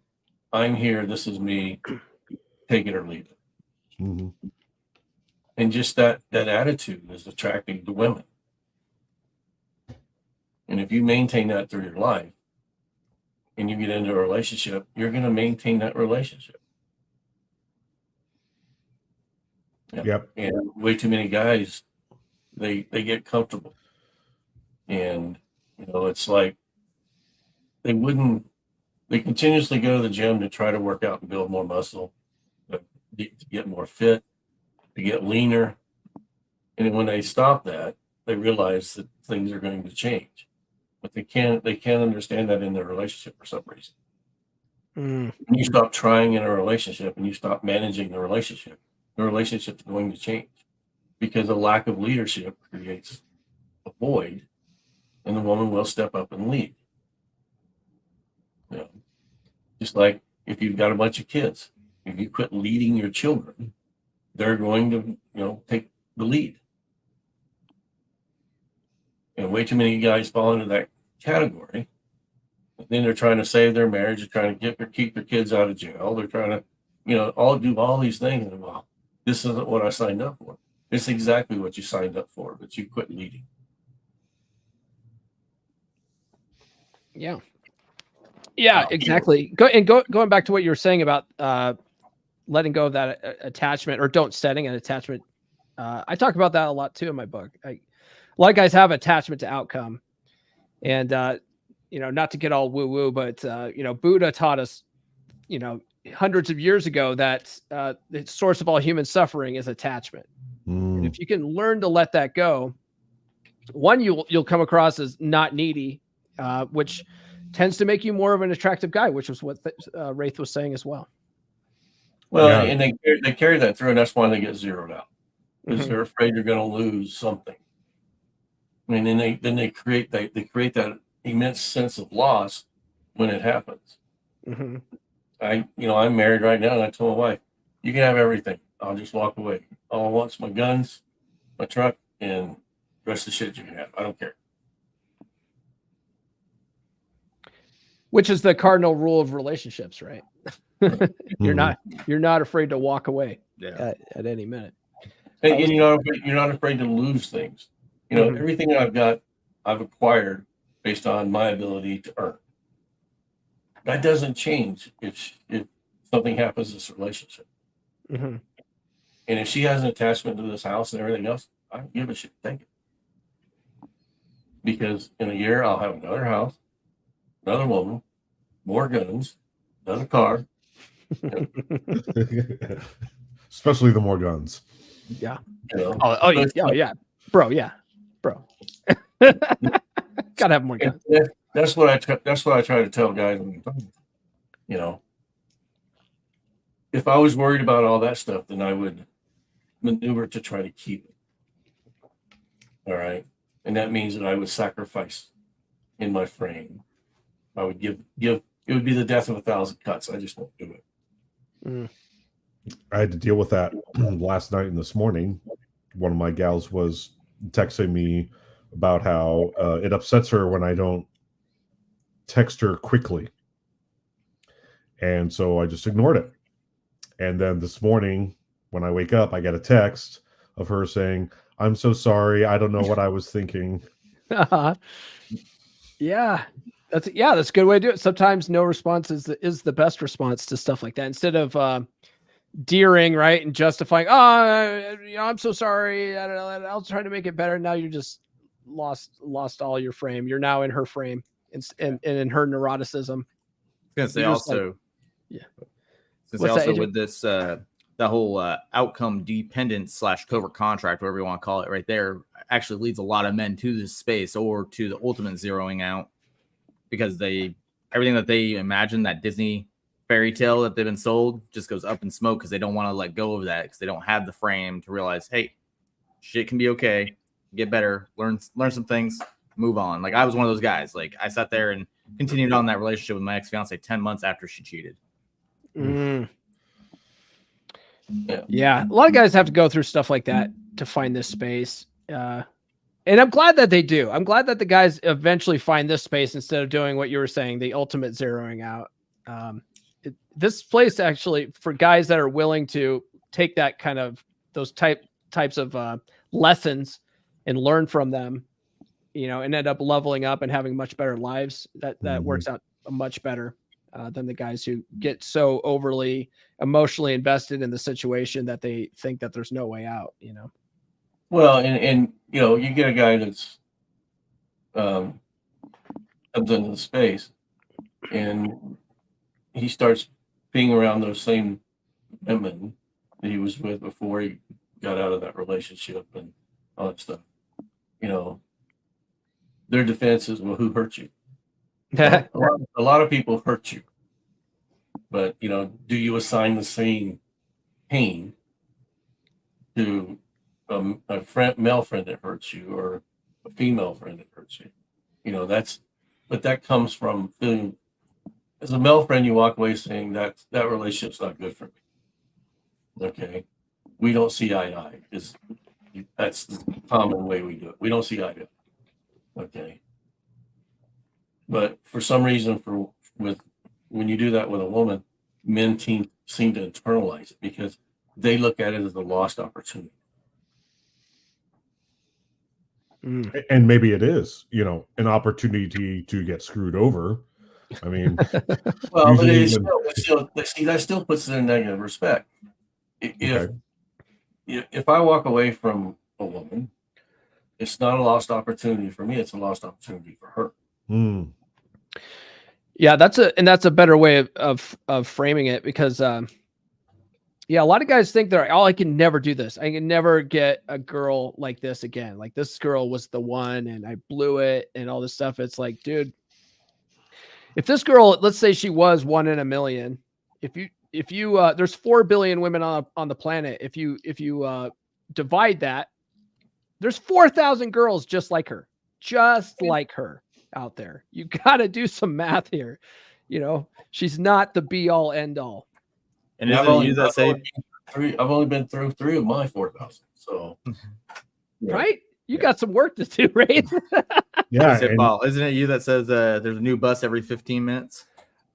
I'm here, this is me, take it or leave it. Mm-hmm. And just that attitude is attracting to women. And if you maintain that through your life and you get into a relationship, you're going to maintain that relationship. Yep. And way too many guys, they get comfortable. And, it's like they continuously go to the gym to try to work out and build more muscle, to get more fit, to get leaner. And when they stop that, they realize that things are going to change. But they can't understand that in their relationship for some reason. When you stop trying in a relationship and you stop managing the relationship is going to change, because a lack of leadership creates a void, and the woman will step up and lead. Just like if you've got a bunch of kids, if you quit leading your children, they're going to, take the lead. And way too many guys fall into that category. And then they're trying to save their marriage, they're trying to keep their kids out of jail. They're trying to, do all these things. And well, this isn't what I signed up for. It's exactly what you signed up for, but you quit leading. Yeah. Yeah, exactly. Going back to what you were saying about letting go of that attachment, or don't setting an attachment. I talk about that a lot too in my book. A lot of guys have attachment to outcome, and not to get all woo woo, but Buddha taught us, hundreds of years ago that the source of all human suffering is attachment. And if you can learn to let that go, one, you'll come across as not needy, which tends to make you more of an attractive guy, which was what Wraith was saying as well. Well, Yeah. and they carry that through, and that's why they get zeroed out, because they're afraid you're going to lose something. I mean, then they create that immense sense of loss when it happens. Mm-hmm. I'm married right now, and I told my wife, you can have everything. I'll just walk away. All I want is my guns, my truck, and the rest of the shit you can have. I don't care. Which is the cardinal rule of relationships, right? You're not afraid to walk away at any minute. And you're not afraid to lose things. Everything I've got, I've acquired based on my ability to earn. That doesn't change if something happens in this relationship. Mm-hmm. And if she has an attachment to this house and everything else, I don't give a shit. Take it. Because in a year, I'll have another house, another woman, more guns, another car. Especially the more guns. Yeah. Yeah, bro. Gotta have more guns. That's what I try to tell guys. If I was worried about all that stuff, then I would maneuver to try to keep it. All right, and that means that I would sacrifice in my frame. I would give. It would be the death of 1,000 cuts. I just won't do it. I had to deal with that last night and this morning. One of my gals was texting me about how it upsets her when I don't text her quickly. And so I just ignored it. And then this morning, when I wake up, I get a text of her saying, I'm so sorry. I don't know what I was thinking. Yeah. That's a good way to do it. Sometimes no response is the best response to stuff like that. Instead of deering, right, and justifying, I'm so sorry. I'll try to make it better. Now you're just lost all your frame. You're now in her frame and in her neuroticism. I was gonna say with this that whole outcome dependent / covert contract, whatever you want to call it, right there, actually leads a lot of men to this space or to the ultimate zeroing out, because everything that they imagine, that Disney fairy tale that they've been sold, just goes up in smoke because they don't want to let go of that, because they don't have the frame to realize, hey, shit can be okay, get better, learn some things, move on. Like I was one of those guys. Like I sat there and continued on that relationship with my ex-fiance 10 months after she cheated. Yeah, a lot of guys have to go through stuff like that to find this space. And I'm glad that they do. I'm glad that the guys eventually find this space instead of doing what you were saying, the ultimate zeroing out. This place actually, for guys that are willing to take that kind of those types of lessons and learn from them, you know, and end up leveling up and having much better lives. That works out much better than the guys who get so overly emotionally invested in the situation that they think that there's no way out, you know. Well, and you know, you get a guy that's comes into the space and he starts being around those same women that he was with before he got out of that relationship and all that stuff. You know, their defense is, well, who hurt you? A lot of people hurt you, but you know, do you assign the same pain to a male friend that hurts you or a female friend that hurts you? You know, but that comes from feeling, as a male friend, you walk away saying that relationship's not good for me. Okay, we don't see eye to eye. That's the common way we do it. We don't see eye to eye. Okay, but for some reason, when you do that with a woman, men seem to internalize it because they look at it as a lost opportunity. And maybe it is, you know, an opportunity to get screwed over. I mean, well, but that still puts it in negative respect. If I walk away from a woman, it's not a lost opportunity for me; it's a lost opportunity for her. Yeah, that's a better way of framing it because yeah, a lot of guys think they're, oh, I can never do this. I can never get a girl like this again. Like this girl was the one and I blew it and all this stuff. It's like, dude, if this girl, let's say she was 1 in a million, if you there's 4 billion women on the planet. If you divide that, there's 4,000 girls just like her out there. You got to do some math here. You know, she's not the be all end all. And I've only been through 3 of my 4,000. So, yeah. Right? You got some work to do, right? Yeah. Isn't it you that says there's a new bus every 15 minutes?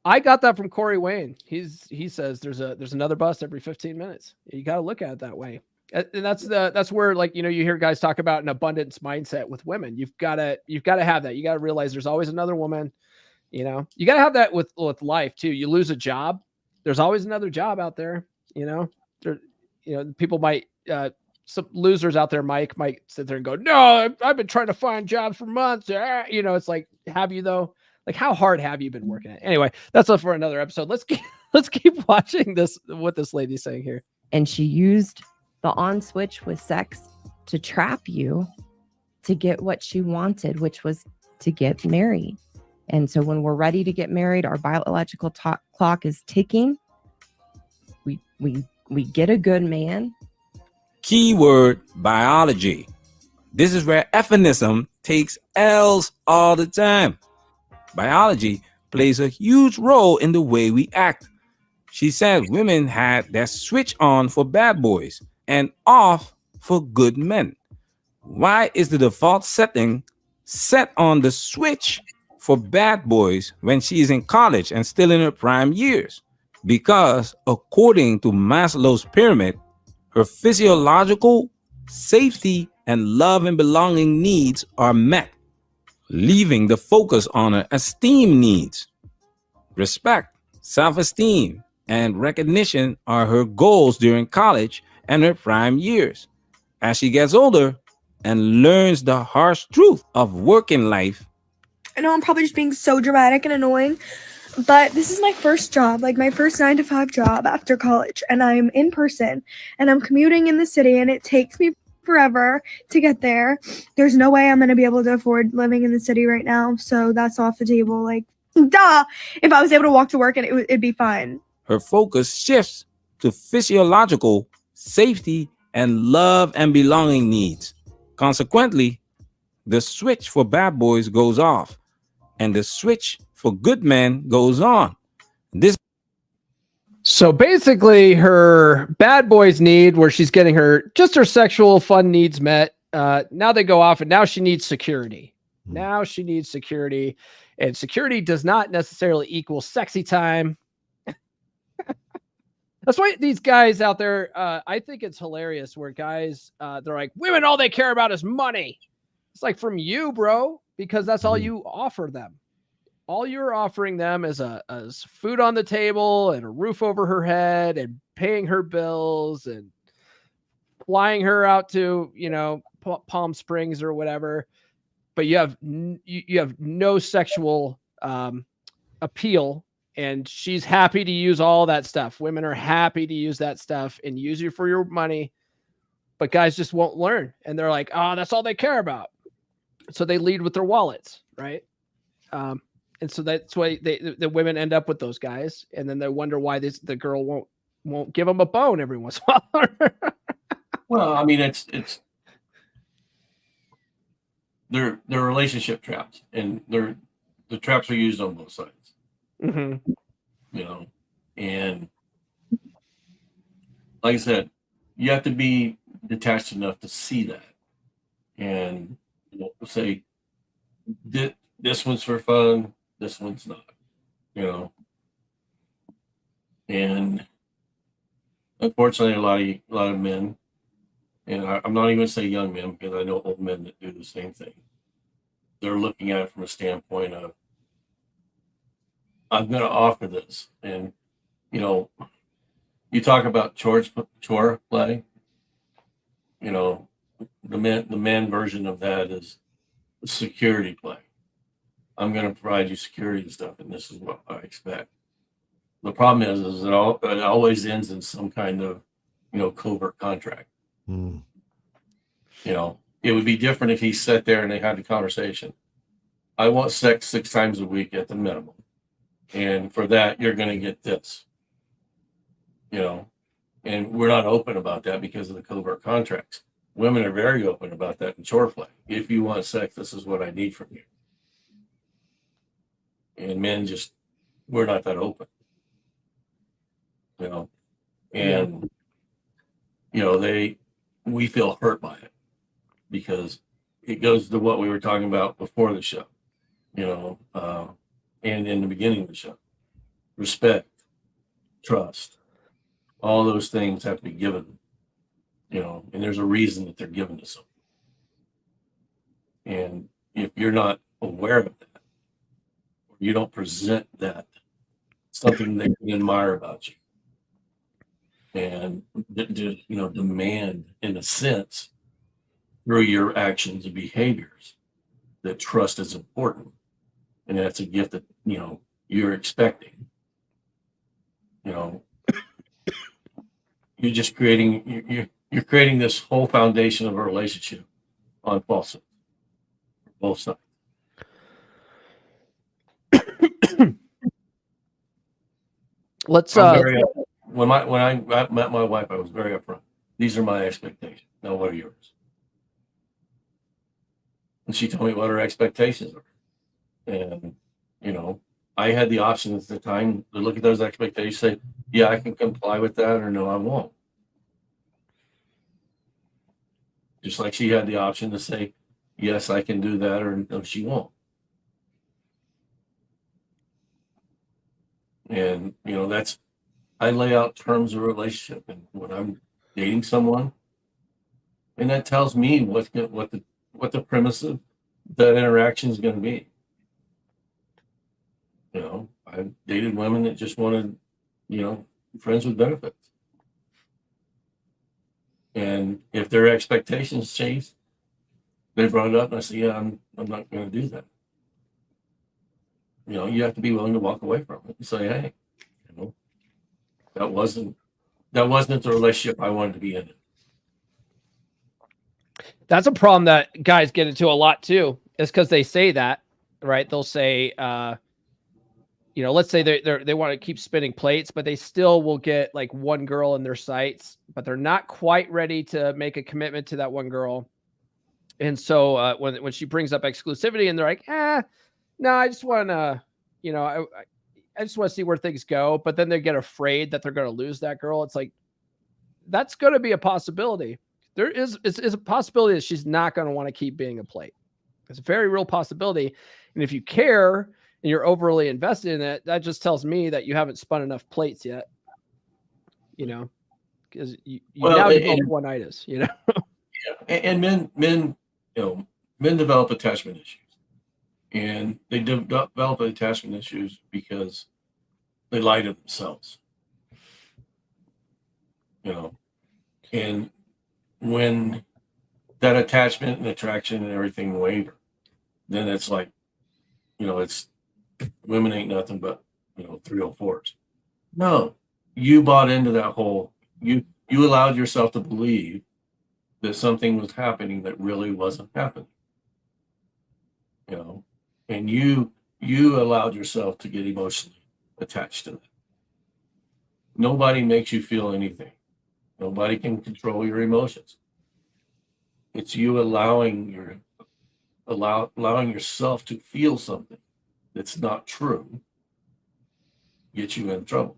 I got that from Corey Wayne. He says there's another bus every 15 minutes. You got to look at it that way. And that's where, like, you know, you hear guys talk about an abundance mindset with women. You've got to have that. You got to realize there's always another woman. You know, you got to have that with life too. You lose a job, there's always another job out there. You know, people might, some losers out there, Mike, might sit there and go, no, I've been trying to find jobs for months. You know, it's like, have you though? Like, how hard have you been working at? Anyway, that's up for another episode. Let's keep watching what this lady's saying here. And she used the on switch with sex to trap you to get what she wanted, which was to get married. And so when we're ready to get married, our biological clock is ticking. We get a good man. Keyword biology. This is where feminism takes L's all the time. Biology plays a huge role in the way we act. She said women had their switch on for bad boys and off for good men. Why is the default setting set on the switch for bad boys when she is in college and still in her prime years? Because according to Maslow's pyramid, her physiological, safety, and love and belonging needs are met, leaving the focus on her esteem needs. Respect, self-esteem, and recognition are her goals during college and her prime years. As she gets older and learns the harsh truth of working life. I know I'm probably just being so dramatic and annoying, but this is my first job, like my first 9-to-5 job after college, and I'm in person and I'm commuting in the city and it takes me forever to get there. There's no way I'm going to be able to afford living in the city right now, so that's off the table. Like, duh, if I was able to walk to work and it'd be fine. Her focus shifts to physiological, safety, and love and belonging needs. Consequently, the switch for bad boys goes off and the switch for good men goes on. So basically her bad boys need, where she's getting her sexual fun needs met, now they go off, and now she needs security. Hmm. Now she needs security, and security does not necessarily equal sexy time. That's why these guys out there, I think it's hilarious where guys, they're like, women, all they care about is money. It's like, from you, bro, because that's all you offer them. All you're offering them is food on the table and a roof over her head and paying her bills and flying her out to, Palm Springs or whatever. But you have no sexual appeal, and she's happy to use all that stuff. Women are happy to use that stuff and use you for your money, but guys just won't learn, and they're like, oh, that's all they care about. So they lead with their wallets, right? And so that's why the women end up with those guys, and then they wonder why the girl won't give them a bone every once in a while. Well, I mean, it's they're relationship traps, and the traps are used on both sides. Mm-hmm. And like I said, you have to be detached enough to see that, and say this one's for fun, this one's not, and unfortunately, a lot of men, and I'm not even going to say young men, because I know old men that do the same thing. They're looking at it from a standpoint of, I'm going to offer this. And, you talk about chore play, the man version of that is security play. I'm going to provide you security and stuff, and this is what I expect. The problem is it always ends in some kind of, covert contract. Hmm. It would be different if he sat there and they had the conversation. I want sex 6 times a week at the minimum. And for that, you're going to get this, and we're not open about that because of the covert contracts. Women are very open about that in chore play. If you want sex, this is what I need from you. And men we're not that open, and, we feel hurt by it because it goes to what we were talking about before the show, and in the beginning of the show. Respect, trust, all those things have to be given, and there's a reason that they're given to someone. And if you're not aware of that, or you don't present that, something they can admire about you, and demand, in a sense, through your actions and behaviors, that trust is important, and that's a gift that you're expecting. You're just creating this whole foundation of a relationship on falsehood, both sides. Let's when I met my wife, I was very upfront. These are my expectations. Now, what are yours? And she told me what her expectations are. And, I had the option at the time to look at those expectations, say, yeah, I can comply with that, or no, I won't. Just like she had the option to say, yes, I can do that, or no, she won't. And, I lay out terms of relationship, and when I'm dating someone, and that tells me what the premise of that interaction is going to be. I've dated women that just wanted, friends with benefits. And if their expectations change, they brought it up, and I said, yeah, I'm not going to do that. You have to be willing to walk away from it and say, hey, that wasn't the relationship I wanted to be in. That's a problem that guys get into a lot too, is because they say that, right? They'll say, let's say they want to keep spinning plates, but they still will get like one girl in their sights, but they're not quite ready to make a commitment to that one girl. And so when she brings up exclusivity, and they're like, no, I just want to, I just want to see where things go. But then they get afraid that they're going to lose that girl. It's like, that's going to be a possibility. there is a possibility that she's not going to want to keep being a plate. It's a very real possibility. And if you care and you're overly invested in it, that just tells me that you haven't spun enough plates yet. You know, because you now develop one-itis, you know. Yeah. And men, men develop attachment issues. And they develop attachment issues because they lie to themselves. And when that attachment and attraction and everything waver, then it's like, it's women ain't nothing but 304s. No, you bought into that whole, you allowed yourself to believe that something was happening that really wasn't happening. And you allowed yourself to get emotionally attached to that. Nobody makes you feel anything. Nobody can control your emotions. It's you allowing yourself to feel something that's not true gets you in trouble.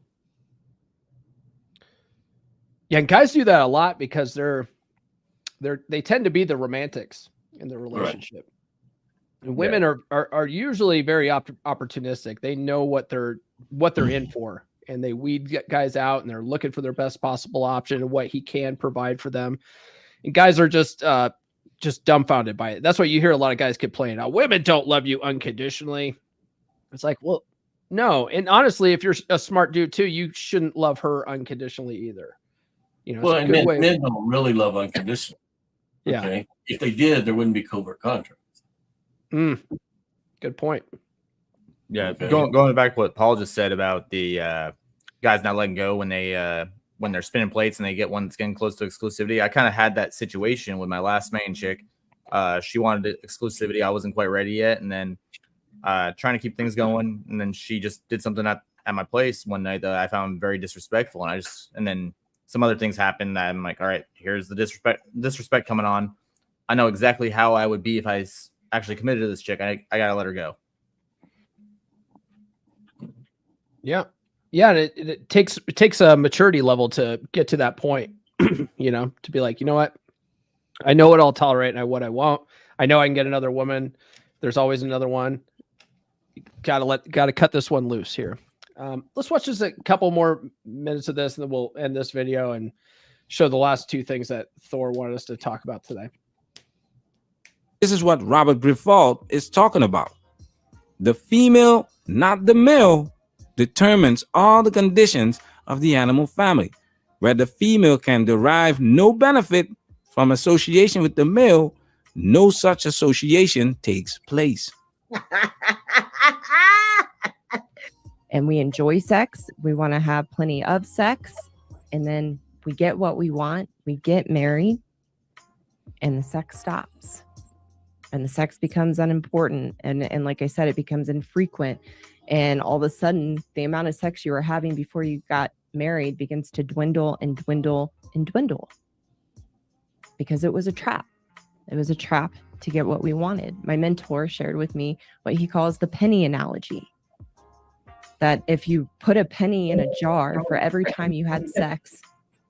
Yeah, and guys do that a lot because they tend to be the romantics in the relationship. Right. And women are usually very opportunistic. They know what they're in for, and they weed guys out, and they're looking for their best possible option and what he can provide for them. And guys are just dumbfounded by it. That's why you hear a lot of guys complain, "Oh, women don't love you unconditionally." It's like, well, no. And honestly, if you're a smart dude too, you shouldn't love her unconditionally either. Well, and men don't really love unconditionally. Yeah. Okay? If they did, there wouldn't be covert contracts. Good point. Yeah, okay. Going back to what Paul just said about the guys not letting go when they're spinning plates and they get one that's getting close to exclusivity. I kind of had that situation with my last main chick. She wanted exclusivity. I wasn't quite ready yet, and then trying to keep things going, and then she just did something at my place one night that I found very disrespectful, and then some other things happened that I'm like, all right, here's the disrespect coming on. I know exactly how I would be if I actually committed to this chick. I gotta let her go. Yeah. And it takes a maturity level to get to that point, to be like, you know what? I know what I'll tolerate and what I won't. I know I can get another woman. There's always another one. Gotta cut this one loose here. Let's watch just a couple more minutes of this, and then we'll end this video and show the last two things that Thor wanted us to talk about today. This is what Robert Griffald is talking about. The female, not the male, determines all the conditions of the animal family, where the female can derive no benefit from association with the male. No such association takes place. And we enjoy sex. We want to have plenty of sex. And then we get what we want. We get married. And the sex stops. And the sex becomes unimportant. And like I said, it becomes infrequent. And all of a sudden, the amount of sex you were having before you got married begins to dwindle and dwindle and dwindle. Because it was a trap. It was a trap to get what we wanted. My mentor shared with me what he calls the penny analogy. That if you put a penny in a jar for every time you had sex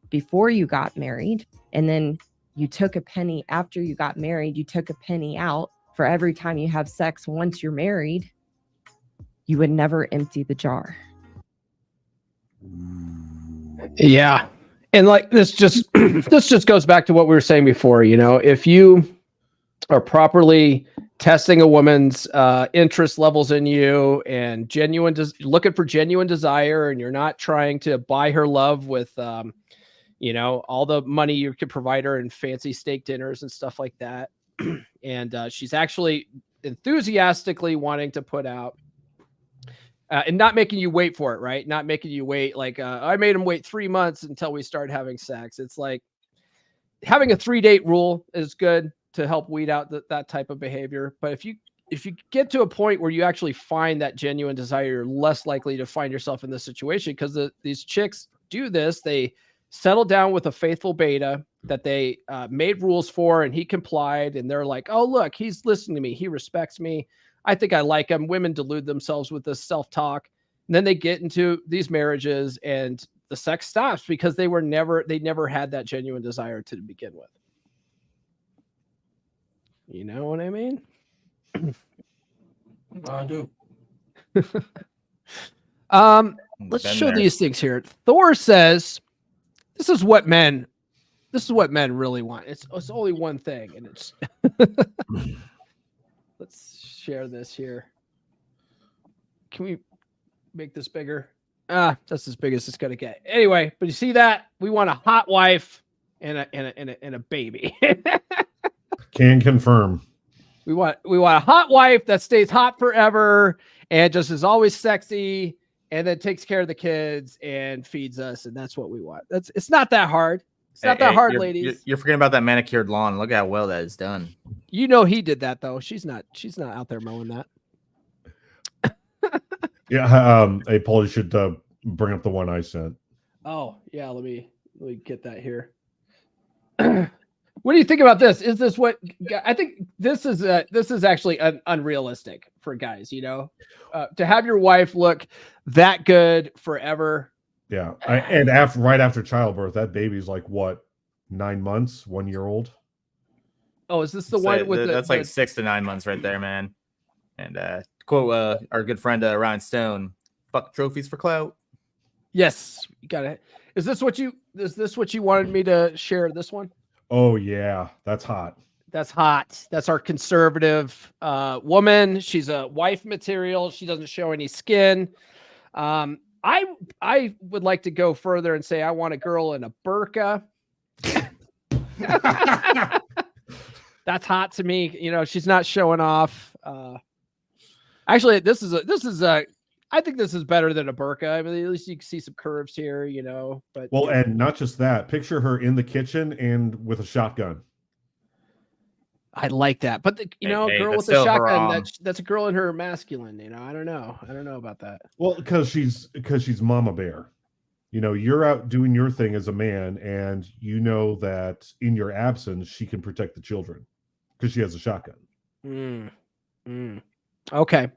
before you got married, and then you took a penny after you got married, you took a penny out for every time you have sex once you're married, you would never empty the jar. Yeah. And like this just goes back to what we were saying before, if you are properly testing a woman's interest levels in you and looking for genuine desire, and you're not trying to buy her love with all the money you could provide her and fancy steak dinners and stuff like that. And she's actually enthusiastically wanting to put out and not making you wait for it, right? Not making you wait. Like I made him wait 3 months until we started having sex. It's like having a 3-date rule is good to help weed out that type of behavior. But if you get to a point where you actually find that genuine desire, you're less likely to find yourself in this situation, because these chicks do this. They settle down with a faithful beta that they made rules for, and he complied. And they're like, oh, look, he's listening to me. He respects me. I think I like him. Women delude themselves with this self-talk. And then they get into these marriages and the sex stops because they never had that genuine desire to begin with. You know what I mean? I do. Let's Been show there. these things here. Thor says, "This is what men really want. It's only one thing, and it's." Let's share this here. Can we make this bigger? That's as big as it's gonna get. Anyway, but you see that we want a hot wife and a baby. Can confirm. We want a hot wife that stays hot forever and just is always sexy and then takes care of the kids and feeds us, and that's what we want. It's not that hard. It's not that hard, ladies. You're forgetting about that manicured lawn. Look how well that is done. You know he did that though. She's not out there mowing that. Yeah, hey Paul, you should bring up the one I sent. Oh yeah, let me get that here. What do you think about this? Is this what I think? This is actually unrealistic for guys. You know, to have your wife look that good forever. Yeah, and right after childbirth, that baby's like what, 9 months, 1 year old. Oh, is this the one with that's like 6 to 9 months right there, man. And quote our good friend Ryan Stone, "Fuck trophies for clout." Yes, you got it. Is this what you wanted me to share? This one? Oh yeah, that's hot. That's hot. That's our conservative woman. She's a wife material. She doesn't show any skin. I would like to go further and say I want a girl in a burqa. That's hot to me. You know, she's not showing off. Actually, this is I think this is better than a burqa. I mean, at least you can see some curves here, you know. But well, and not just that. Picture her in the kitchen and with a shotgun. I like that, but girl with a shotgun. That's a girl in her masculine. You know, I don't know about that. Well, because she's Mama Bear. You know, you're out doing your thing as a man, and you know that in your absence, she can protect the children because she has a shotgun. Okay.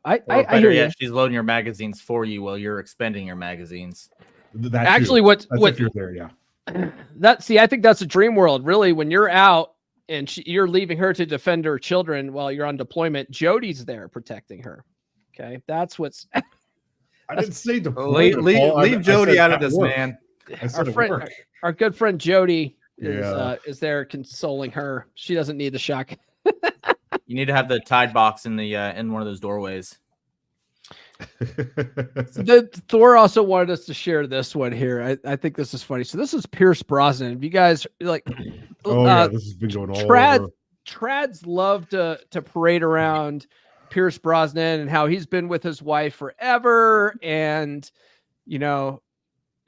I hear you. She's loading your magazines for you while you're expending your magazines. That's if you're there, yeah. I think that's a dream world. Really, when you're out and you're leaving her to defend her children while you're on deployment, Jody's there protecting her. Okay, that's what's. I didn't say deployment. Leave Jody out of this, work. man. Our good friend Jody is there consoling her. She doesn't need the shotgun. You need to have the Tide box in the in one of those doorways. Thor also wanted us to share this one here. I think this is funny. So this is Pierce Brosnan. If you guys like, this has been going all over. Trads love to parade around Pierce Brosnan and how he's been with his wife forever, and you know,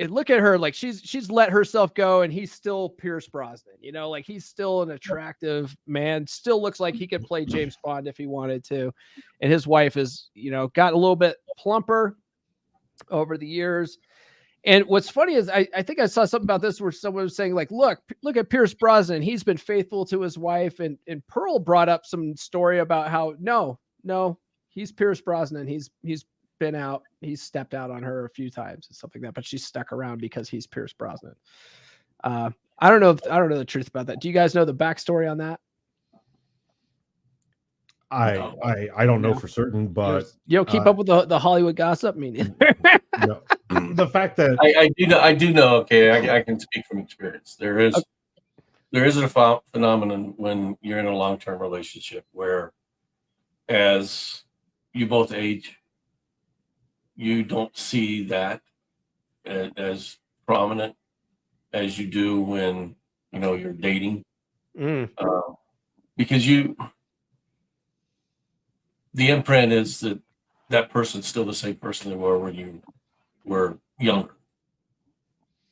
and look at her, like she's let herself go, and he's still Pierce Brosnan. You know, like he's still an attractive man. Still looks like he could play James Bond if he wanted to, and his wife is, you know, got a little bit plumper over the years. And what's funny is I think I saw something about this where someone was saying, like, look at Pierce Brosnan. He's been faithful to his wife, and Pearl brought up some story about how no, he's Pierce Brosnan. He's been out. He's stepped out on her a few times and stuff like that, but she's stuck around because he's Pierce Brosnan. I don't know the truth about that. Do you guys know the backstory on that? I don't know for certain, but you don't keep up with the Hollywood gossip. I mean, no. The fact that I do know. Okay, I can speak from experience. There is a phenomenon when you're in a long-term relationship where, as you both age, you don't see that as prominent as you do when you're dating, because the imprint is that person's still the same person they were when you were younger,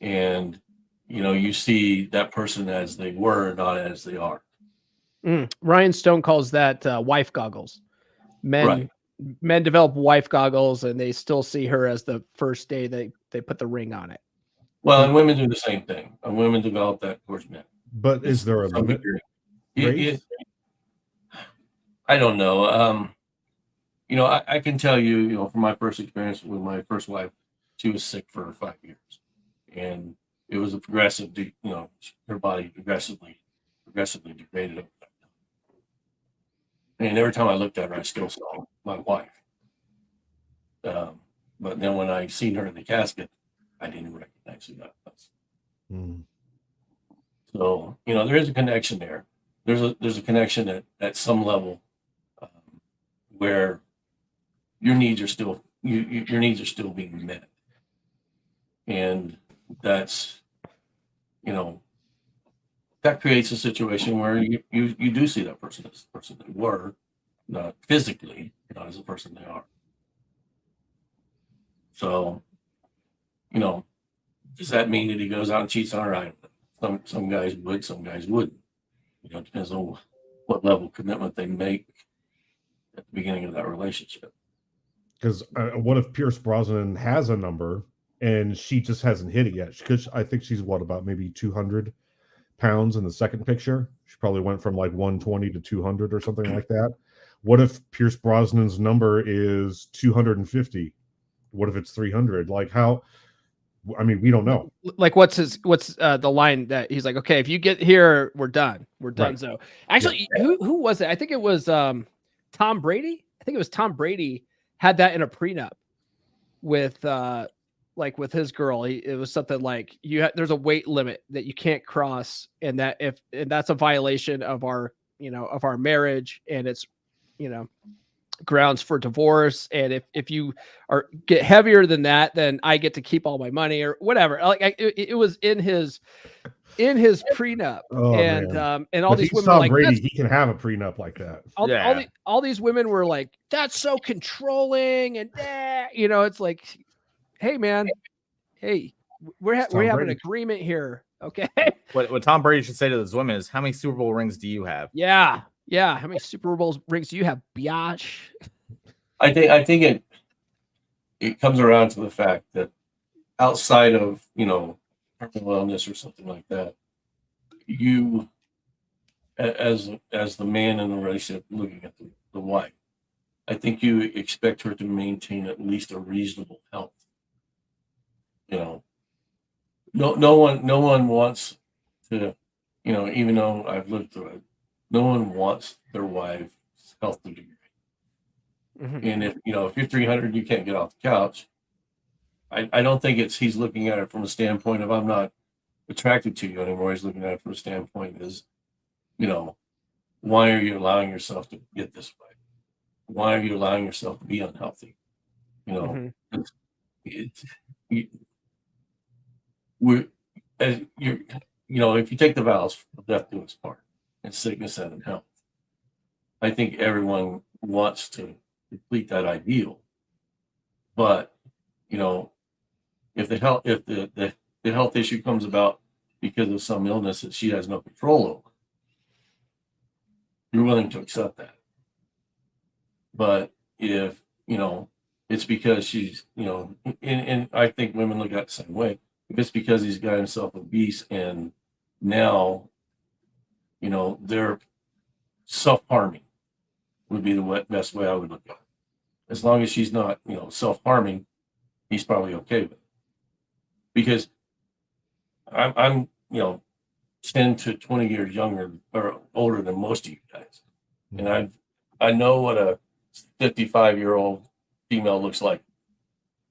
and you see that person as they were, not as they are. Ryan Stone calls that wife goggles. Men develop wife goggles, and they still see her as the first day they put the ring on it. Well, and women do the same thing. And women develop that towards men. But is there a limit? I don't know. I can tell you, from my first experience with my first wife, she was sick for 5 years, and it was a progressive, her body progressively degraded over time. mean, every time I looked at her, I still saw my wife. But then when I seen her in the casket, I didn't recognize who that was. Mm. So, you know, there is a connection there. There's a connection at some level where your needs are still your needs are still being met, and that's, you know, that creates a situation where you do see that person as the person they were, not physically, not as the person they are. So, you know, does that mean that he goes out and cheats on her? I don't know. Some guys would, some guys wouldn't. You know, it depends on what level of commitment they make at the beginning of that relationship. Because what if Pierce Brosnan has a number and she just hasn't hit it yet? Because I think she's about maybe 200 pounds in the second picture. She probably went from like 120 to 200 or something like that. What if Pierce Brosnan's number is 250? What if it's 300? Like how? I mean, we don't know. Like what's the line that he's like, okay, if you get here, we're done. We're done. Right. So actually, who was it? I think it was Tom Brady. I think it was Tom Brady had that in a prenup with with his girl. It was something like there's a weight limit that you can't cross, and that's a violation of our marriage, and it's grounds for divorce. And if you get heavier than that, then I get to keep all my money or whatever. Like it was in his prenup. Oh, and man. and all But these he's women Tom were like, Brady, he can have a prenup like that. all these women were like, that's so controlling, and it's like, hey man, hey, we have an agreement here, okay? What Tom Brady should say to those women is, how many Super Bowl rings do you have? Yeah. How many Super Bowl rings do you have, biatch? I think it comes around to the fact that outside of mental illness or something like that, you as the man in the relationship looking at the wife, I think you expect her to maintain at least a reasonable health. No one wants to, even though I've lived through it, no one wants their wife's health to deteriorate. Mm-hmm. And if you're 300, you can't get off the couch. I don't think he's looking at it from a standpoint of, I'm not attracted to you anymore. He's looking at it from a standpoint is, why are you allowing yourself to get this way? Why are you allowing yourself to be unhealthy? If you take the vows of death do us part, and sickness and in health, I think everyone wants to complete that ideal. But if the health issue comes about because of some illness that she has no control over, you're willing to accept that. But if it's because she's and I think women look at it the same way. If it's because he's got himself obese and now they're self-harming would be the best way I would look at it. As long as she's not self-harming, he's probably okay with it. Because I'm 10 to 20 years younger or older than most of you guys, and I know what a 55-year-old female looks like,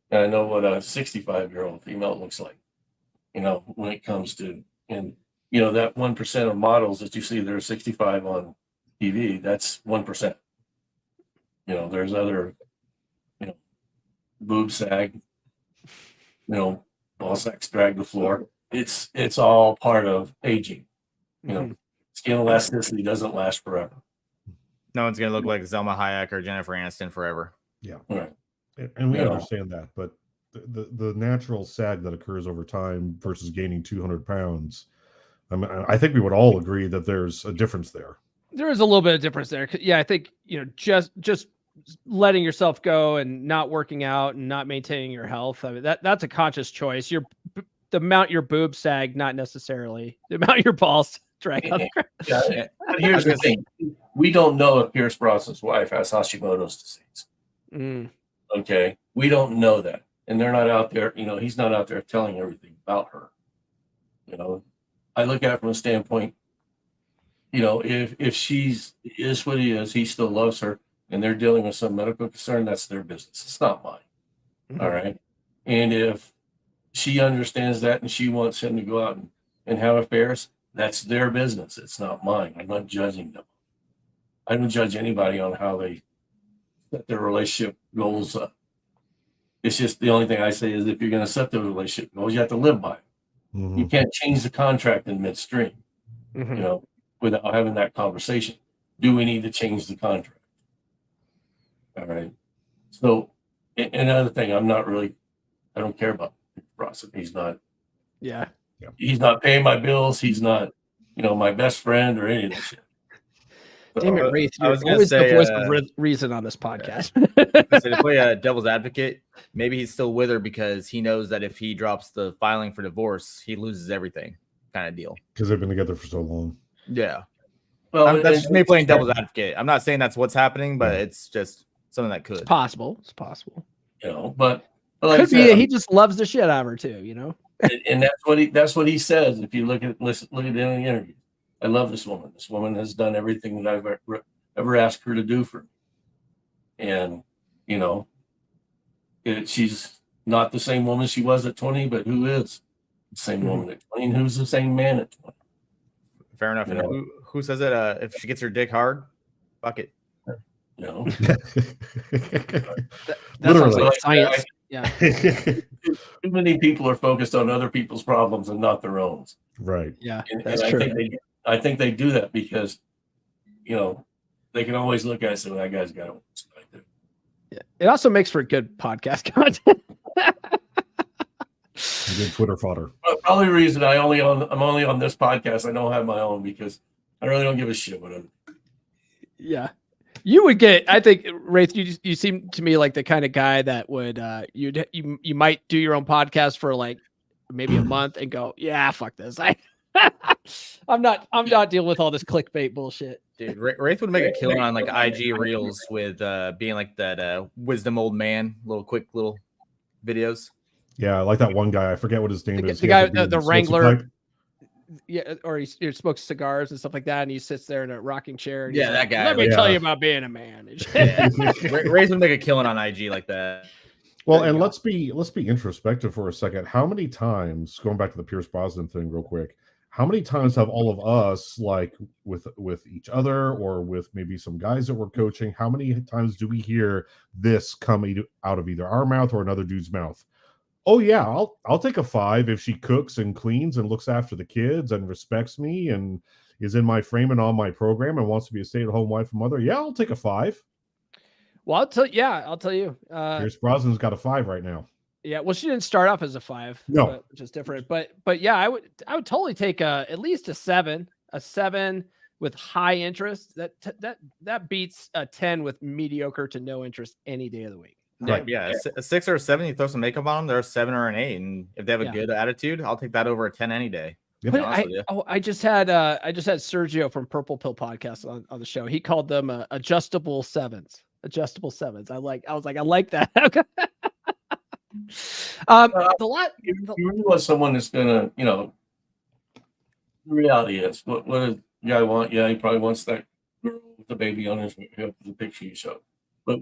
and I know what a 65-year-old female looks like. When it comes to that 1% of models that you see that are 65 on TV, that's 1%. There's other boob sag, ball sacks drag the floor. It's all part of aging. Skin elasticity doesn't last forever. No one's gonna look like Zelma Hayek or Jennifer Aniston forever. Yeah, right. And we understand that, but the natural sag that occurs over time versus gaining 200 pounds, I think we would all agree that there's a difference there. There is a little bit of difference there. Yeah, I think just letting yourself go and not working out and not maintaining your health, I mean, that's a conscious choice. The amount your boobs sag, not necessarily the amount your balls drag on the ground. Yeah. Here's the thing: we don't know if Pierce Brosnan's wife has Hashimoto's disease. Okay, we don't know that, and they're not out there. He's not out there telling everything about her. I look at it from a standpoint. if she's is what he is, he still loves her, and they're dealing with some medical concern, that's their business. It's not mine. Mhm. All right. And if she understands that and she wants him to go out and have affairs, that's their business. It's not mine. I'm not judging them. I don't judge anybody on how they set their relationship goals up. It's just the only thing I say is if you're going to set those relationship goals, you have to live by them. You can't change the contract in midstream, Mhm. without having that conversation. Do we need to change the contract? All right. So, another thing, I don't care about Ross. He's not Yeah. paying my bills. He's not, my best friend or any of that shit. Damn it, So, Wraith. I You're was gonna always say, the voice of reason on this podcast. So to play a devil's advocate, maybe he's still with her because he knows that if he drops the filing for divorce, he loses everything, kind of deal. Because they've been together for so long. Yeah. well, That's just me playing devil's advocate. I'm not saying that's what's happening, but it's just something that could. It's possible. It's possible. But like I Could be said, he just loves the shit out of her too, and that's what he says. If you look at the interview, I love this woman. This woman has done everything that I've ever asked her to do for me. And she's not the same woman she was at 20, but who is the same woman at 20 and who's the same man at 20? Fair enough. And who says that if she gets her dick hard, fuck it. That sounds Literally. like science. Yeah. Too many people are focused on other people's problems and not their own. Right. Yeah. And That's I true. I think they do that because, they can always look at it and say, well, that guy's got it. Yeah. It also makes for good podcast content. Good Twitter fodder. But probably the reason I'm only on this podcast. I don't have my own because I really don't give a shit what Yeah. You would get, I think, Wraith, you seem to me like the kind of guy that would you might do your own podcast for like maybe a month and go, yeah, fuck this. I'm not dealing with all this clickbait bullshit. Dude, Wraith would make a killing on like IG reels with being like that wisdom old man, quick little videos. Yeah, I like that one guy. I forget what his name is. The guy, the Wrangler. Yeah, or he smokes cigars and stuff like that, and he sits there in a rocking chair. And Yeah, that guy. Let me tell you about being a man. Wraith would make a killing on IG like that. Well, and let's be introspective for a second. How many times, going back to the Pierce Brosnan thing real quick, how many times have all of us, like with each other or with maybe some guys that we're coaching, how many times do we hear this come out of either our mouth or another dude's mouth? Oh yeah, I'll take a 5 if she cooks and cleans and looks after the kids and respects me and is in my frame and on my program and wants to be a stay-at-home wife and mother. Yeah, I'll take a 5. Well, I'll tell you. Pierce Brosnan's got a 5 right now. Yeah, well, she didn't start off as a 5, no, which is different. But yeah, I would totally take at least a 7 with high interest. That beats a 10 with mediocre to no interest any day of the week. Right. Yeah, a 6 or a 7, you throw some makeup on them, they're a 7 or an 8, and if they have a good attitude, I'll take that over a 10 any day. I just had Sergio from Purple Pill podcast on the show. He called them adjustable sevens. I like that. You really want someone that's gonna, the reality is what does the guy want? Yeah, he probably wants that girl with the baby on his hip, the picture you showed. But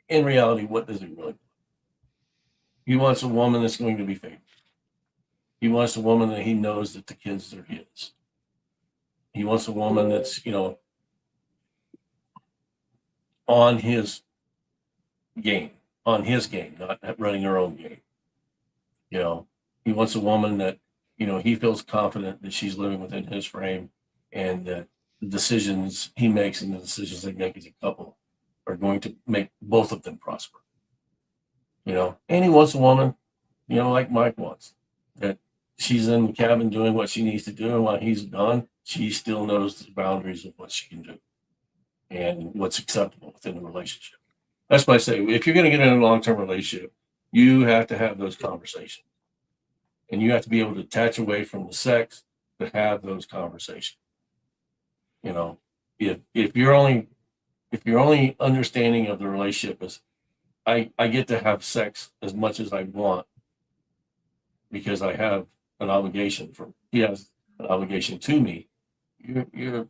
in reality, what does he really want? He wants a woman that's going to be faithful. He wants a woman that he knows that the kids are his. He wants a woman that's, on his game, not running her own game. He wants a woman that, he feels confident that she's living within his frame and that the decisions he makes and the decisions they make as a couple are going to make both of them prosper. And he wants a woman, like Mike wants, that she's in the cabin doing what she needs to do. And while he's gone, she still knows the boundaries of what she can do and what's acceptable within the relationship. That's why I say, if you're going to get in a long-term relationship, you have to have those conversations. And you have to be able to detach away from the sex to have those conversations. If your only understanding of the relationship is I get to have sex as much as I want because I have an obligation he has an obligation to me, you're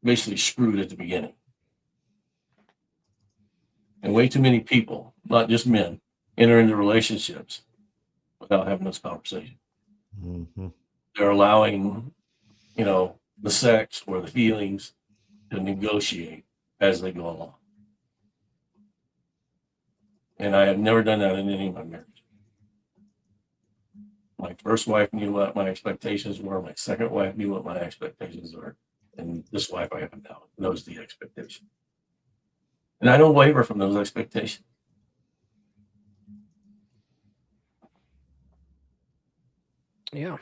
basically screwed at the beginning. And way too many people, not just men, enter into relationships without having this conversation. Mm-hmm. They're allowing, the sex or the feelings to negotiate as they go along. And I have never done that in any of my marriages. My first wife knew what my expectations were. My second wife knew what my expectations were. And this wife I have now knows the expectation. And I don't waver from those expectations. Yeah.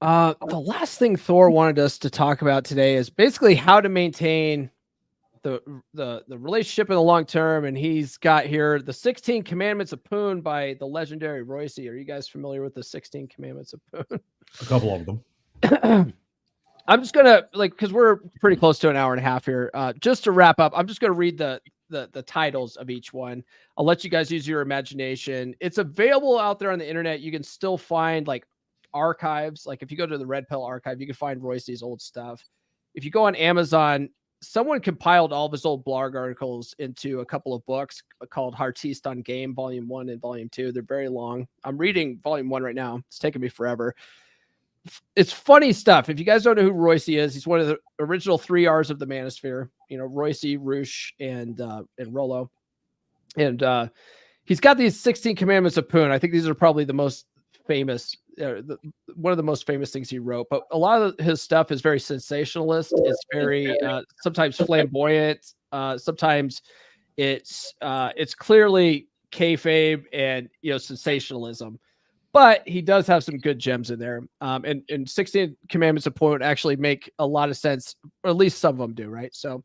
The last thing Thor wanted us to talk about today is basically how to maintain the relationship in the long term, and he's got here the 16 Commandments of Poon by the legendary Royce. Are you guys familiar with the 16 Commandments of Poon? A couple of them. I'm just gonna because we're pretty close to an hour and a half here. Just to wrap up, I'm just gonna read the titles of each one. I'll let you guys use your imagination. It's available out there on the internet. You can still find archives. Like if you go to the Red Pill archive, you can find Royce's old stuff. If you go on Amazon, someone compiled all of his old blog articles into a couple of books called Artiste on Game, Volume 1 and Volume 2. They're very long. I'm reading Volume 1 right now. It's taking me forever. It's funny stuff. If you guys don't know who Royce is, he's one of the original 3 R's of the Manosphere. Royce, Roosh, and Rollo. And he's got these 16 Commandments of Poon. I think these are probably the most famous, one of the most famous things he wrote. But a lot of his stuff is very sensationalist. It's very sometimes flamboyant. Sometimes it's clearly kayfabe and sensationalism. But he does have some good gems in there. And 16 Commandments of Poon actually make a lot of sense, or at least some of them do, right? So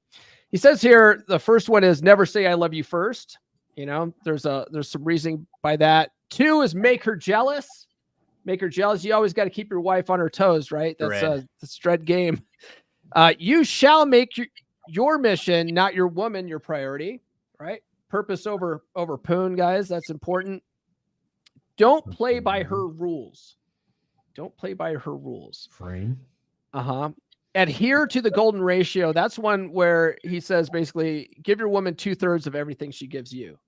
he says here, the first one is never say I love you first. There's some reasoning by that. 2 is make her jealous. Make her jealous. You always got to keep your wife on her toes, right? That's the Dread game. You shall make your mission, not your woman, your priority, right? Purpose over Poon, guys. That's important. Don't play by her rules. Don't play by her rules. Frame. Adhere to the golden ratio. That's one where he says basically give your woman 2/3 of everything she gives you.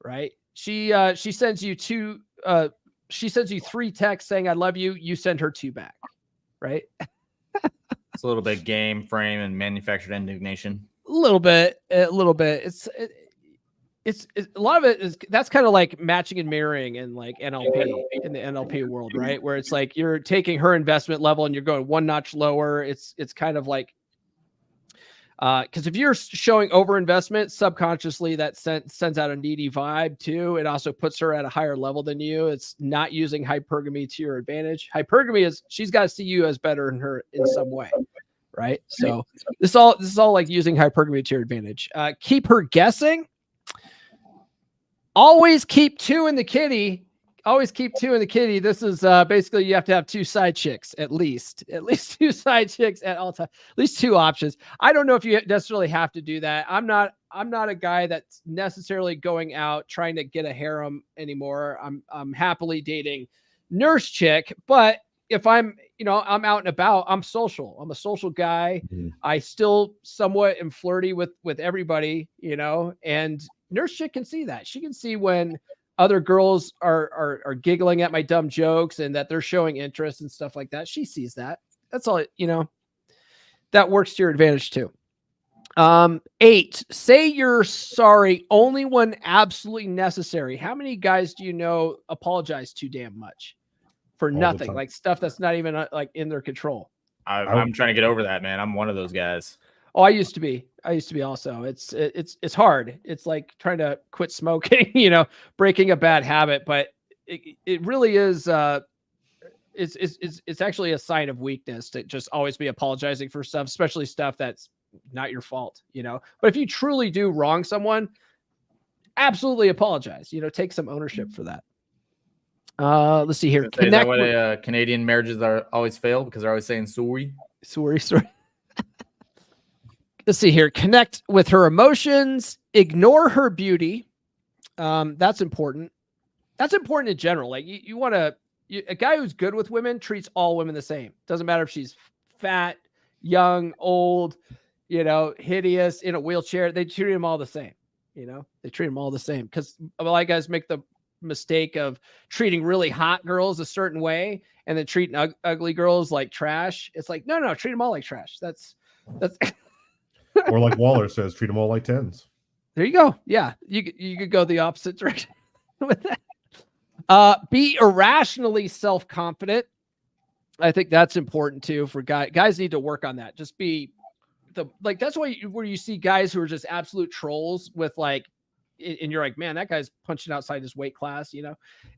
Right? She sends you 3 texts saying I love you. You send her 2 back. Right? It's a little bit game, frame, and manufactured indignation. A little bit. It's a lot of it is that's kind of like matching and mirroring in NLP in the NLP world, right? Where it's like you're taking her investment level and you're going 1 notch lower. It's kind of like because if you're showing overinvestment subconsciously, that sends out a needy vibe too. It also puts her at a higher level than you. It's not using hypergamy to your advantage. Hypergamy is she's got to see you as better than her in some way, right? So this is all like using hypergamy to your advantage. Keep her guessing. Always keep 2 in the kitty. Always keep 2 in the kitty. This is basically you have to have 2 side chicks at least 2 side chicks at all times. At least 2 options. I don't know if you necessarily have to do that. I'm not a guy that's necessarily going out trying to get a harem anymore. I'm happily dating nurse chick, but if I'm out and about, I'm social. I'm a social guy. Mm-hmm. I still somewhat am flirty with everybody, and nurse chick can see that. She can see when other girls are giggling at my dumb jokes and that they're showing interest and stuff like that. She sees that. That's all, that works to your advantage too. 8, say you're sorry only when absolutely necessary. How many guys do you know apologize too damn much for nothing, like stuff that's not even in their control? I'm trying to get over that, man. I'm one of those guys. Oh, I used to be also. It's hard. It's like trying to quit smoking, breaking a bad habit, but it really is. It's actually a sign of weakness to just always be apologizing for stuff, especially stuff that's not your fault, But if you truly do wrong someone, absolutely apologize. Take some ownership for that. Let's see here. Is that why Canadian marriages are always fail because they're always saying sorry? Sorry. Let's see here. Connect with her emotions. Ignore her beauty. That's important. That's important in general. Like you want a guy who's good with women treats all women the same. Doesn't matter if she's fat, young, old, hideous, in a wheelchair. They treat them all the same. They treat them all the same because a lot of guys make the mistake of treating really hot girls a certain way and then treating ugly girls like trash. It's like, no, treat them all like trash. That's Or like Waller says, treat them all like 10s. There you go. Yeah, you could go the opposite direction with that. Be irrationally self-confident. I think that's important too for guys. Guys need to work on that. Just be that's where you see guys who are just absolute trolls with like, and you're like, man, that guy's punching outside his weight class.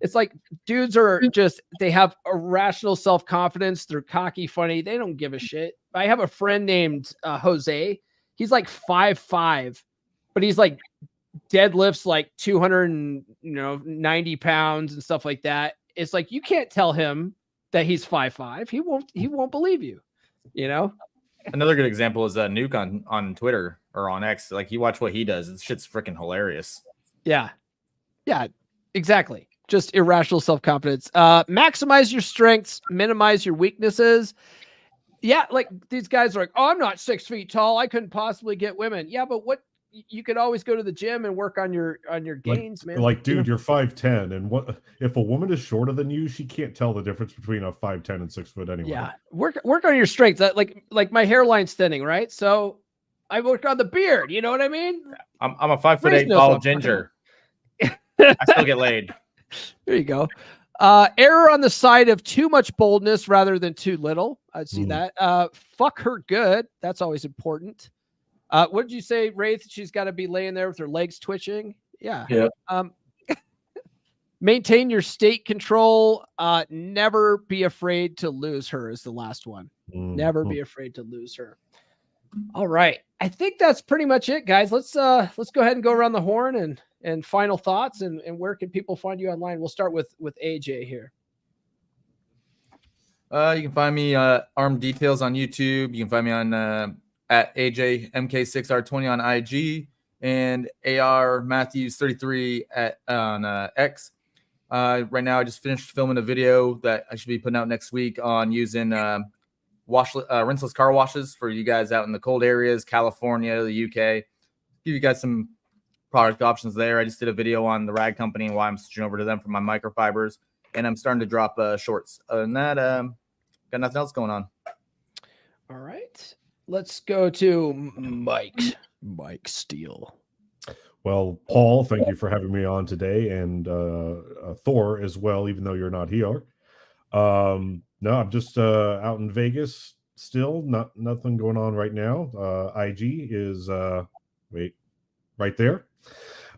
It's like dudes are just, they have irrational self-confidence. They're cocky, funny. They don't give a shit. I have a friend named Jose. He's like 5'5", but he's like deadlifts like 290 pounds and stuff like that. It's like, you can't tell him that he's 5'5". He won't believe you, Another good example is Nuke on Twitter or on X. Like, you watch what he does. This shit's freaking hilarious. Yeah, exactly. Just irrational self-confidence. Maximize your strengths, minimize your weaknesses. Yeah, like these guys are like, oh, I'm not 6 feet tall. I couldn't possibly get women. Yeah, but you could always go to the gym and work on your gains, man. Like, dude, you're 5'10", and what if a woman is shorter than you? She can't tell the difference between a 5'10" and 6 foot anyway. Yeah, work on your strengths. Like my hairline's thinning, right? So I work on the beard. You know what I mean? I'm a 5'8" tall ginger. I still get laid. There you go. Error on the side of too much boldness rather than too little. I'd see that. Fuck her good. That's always important. What did you say, Wraith? She's got to be laying there with her legs twitching. Yeah. Maintain your state control. Never be afraid to lose her is the last one. Never be afraid to lose her. All right. I think that's pretty much it, guys. Let's go ahead and go around the horn and final thoughts and where can people find you online? We'll start with AJ here. You can find me Armed Details on YouTube. You can find me on at AJMK6R20 on IG and AR Matthews 33 on X. Right now, I just finished filming a video that I should be putting out next week on using rinseless car washes for you guys out in the cold areas, California, the UK. Give you guys some product options there. I just did a video on the rag company and why I'm switching over to them for my microfibers, and I'm starting to drop shorts. Other than that, got nothing else going on. All right. Let's go to Mike Steele. Well, Paul, thank you for having me on today, and Thor as well, even though you're not here. No, I'm just out in Vegas still. Nothing going on right now. IG is right there.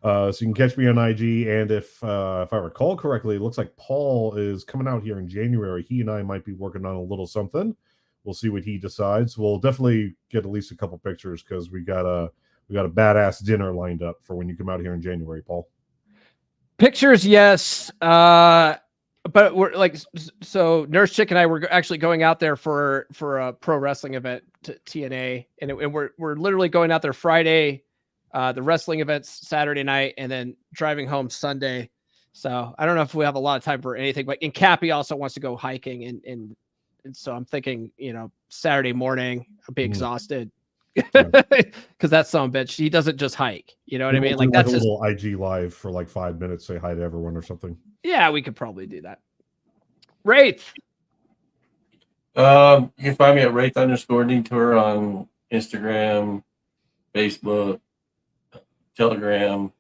So you can catch me on IG, and if I recall correctly, it looks like Paul is coming out here in January. He and I might be working on a little something. We'll see what he decides. We'll definitely get at least a couple pictures because we got a badass dinner lined up for when you come out here in January, Paul. Pictures, yes. But we're like, so Nurse Chick and I were actually going out there for a pro wrestling event, TNA, and we're literally going out there Friday. The wrestling event's Saturday night, and then driving home Sunday. So I don't know if we have a lot of time for anything, but Cappy also wants to go hiking, and so I'm thinking, Saturday morning I'll be exhausted because that son of a bitch, he doesn't just hike. You know what I mean? Like that's a little IG live for like 5 minutes, say hi to everyone or something. Yeah, we could probably do that. Wraith. You can find me at Wraith_Detour on Instagram, Facebook, Telegram,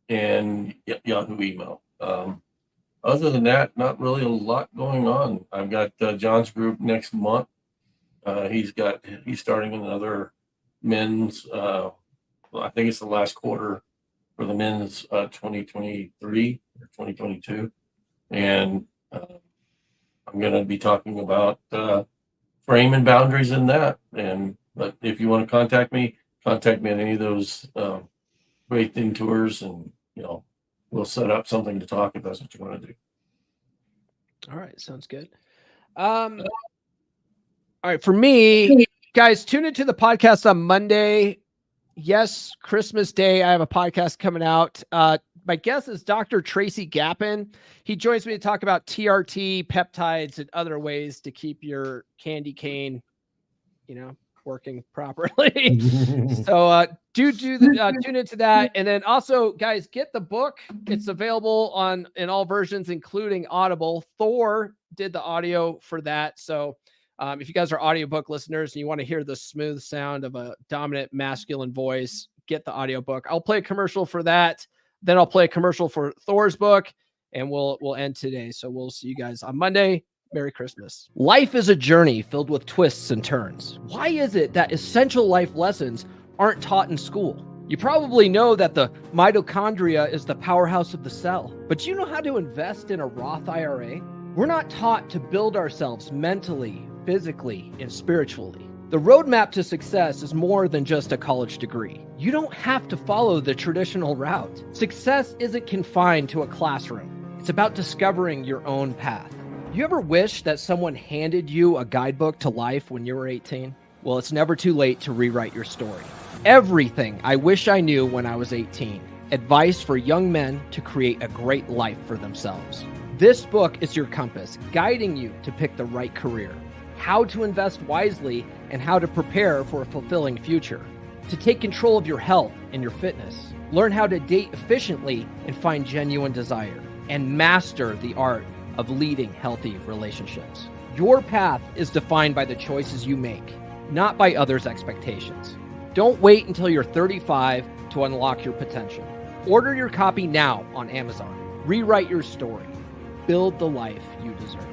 and Yahoo email. Other than that, not really a lot going on. I've got John's group next month. He's starting another men's. I think it's the last quarter for the men's 2023 or 2022, and I'm going to be talking about frame and boundaries in that. But if you want to contact me at any of those Great Thing tours, and we'll set up something to talk if that's what you want to do. All right, sounds good. All right, for me, guys, tune into the podcast on Monday. Yes, Christmas Day, I have a podcast coming out. My guest is Dr. Tracy Gappin. He joins me to talk about TRT, peptides, and other ways to keep your candy cane, working properly. So tune into that. And then also, guys, get the book. It's available in all versions, including Audible. Thor did the audio for that. So if you guys are audiobook listeners and you want to hear the smooth sound of a dominant masculine voice, get the audiobook. I'll play a commercial for that. Then I'll play a commercial for Thor's book, and we'll end today. So we'll see you guys on Monday. Merry Christmas. Life is a journey filled with twists and turns. Why is it that essential life lessons aren't taught in school? You probably know that the mitochondria is the powerhouse of the cell, but do you know how to invest in a Roth IRA? We're not taught to build ourselves mentally, physically, and spiritually. The roadmap to success is more than just a college degree. You don't have to follow the traditional route. Success isn't confined to a classroom. It's about discovering your own path. You ever wish that someone handed you a guidebook to life when you were 18? Well, it's never too late to rewrite your story. Everything I wish I knew when I was 18. Advice for young men to create a great life for themselves. This book is your compass, guiding you to pick the right career, how to invest wisely, and how to prepare for a fulfilling future. To take control of your health and your fitness. Learn how to date efficiently and find genuine desire. And master the art of leading healthy relationships. Your path is defined by the choices you make, not by others' expectations. Don't wait until you're 35 to unlock your potential. Order your copy now on Amazon. Rewrite your story. Build the life you deserve.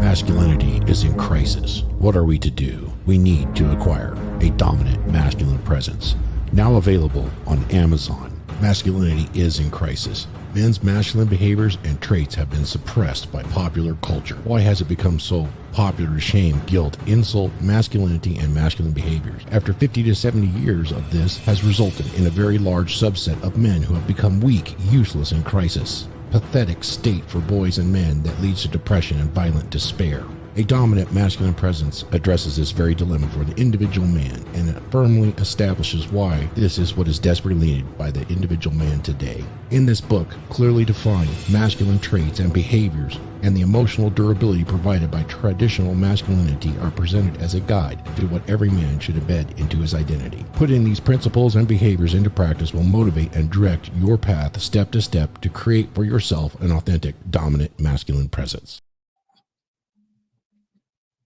Masculinity is in crisis. What are we to do? We need to acquire a dominant masculine presence. Now available on Amazon. Masculinity is in crisis. Men's masculine behaviors and traits have been suppressed by popular culture. Why has it become so popular to shame, guilt, insult, masculinity, and masculine behaviors? After 50 to 70 years of this has resulted in a very large subset of men who have become weak, useless, and crisis. Pathetic state for boys and men that leads to depression and violent despair. A dominant masculine presence addresses this very dilemma for the individual man, and it firmly establishes why this is what is desperately needed by the individual man today. In this book, clearly defined masculine traits and behaviors and the emotional durability provided by traditional masculinity are presented as a guide to what every man should embed into his identity. Putting these principles and behaviors into practice will motivate and direct your path step to step to create for yourself an authentic, dominant masculine presence.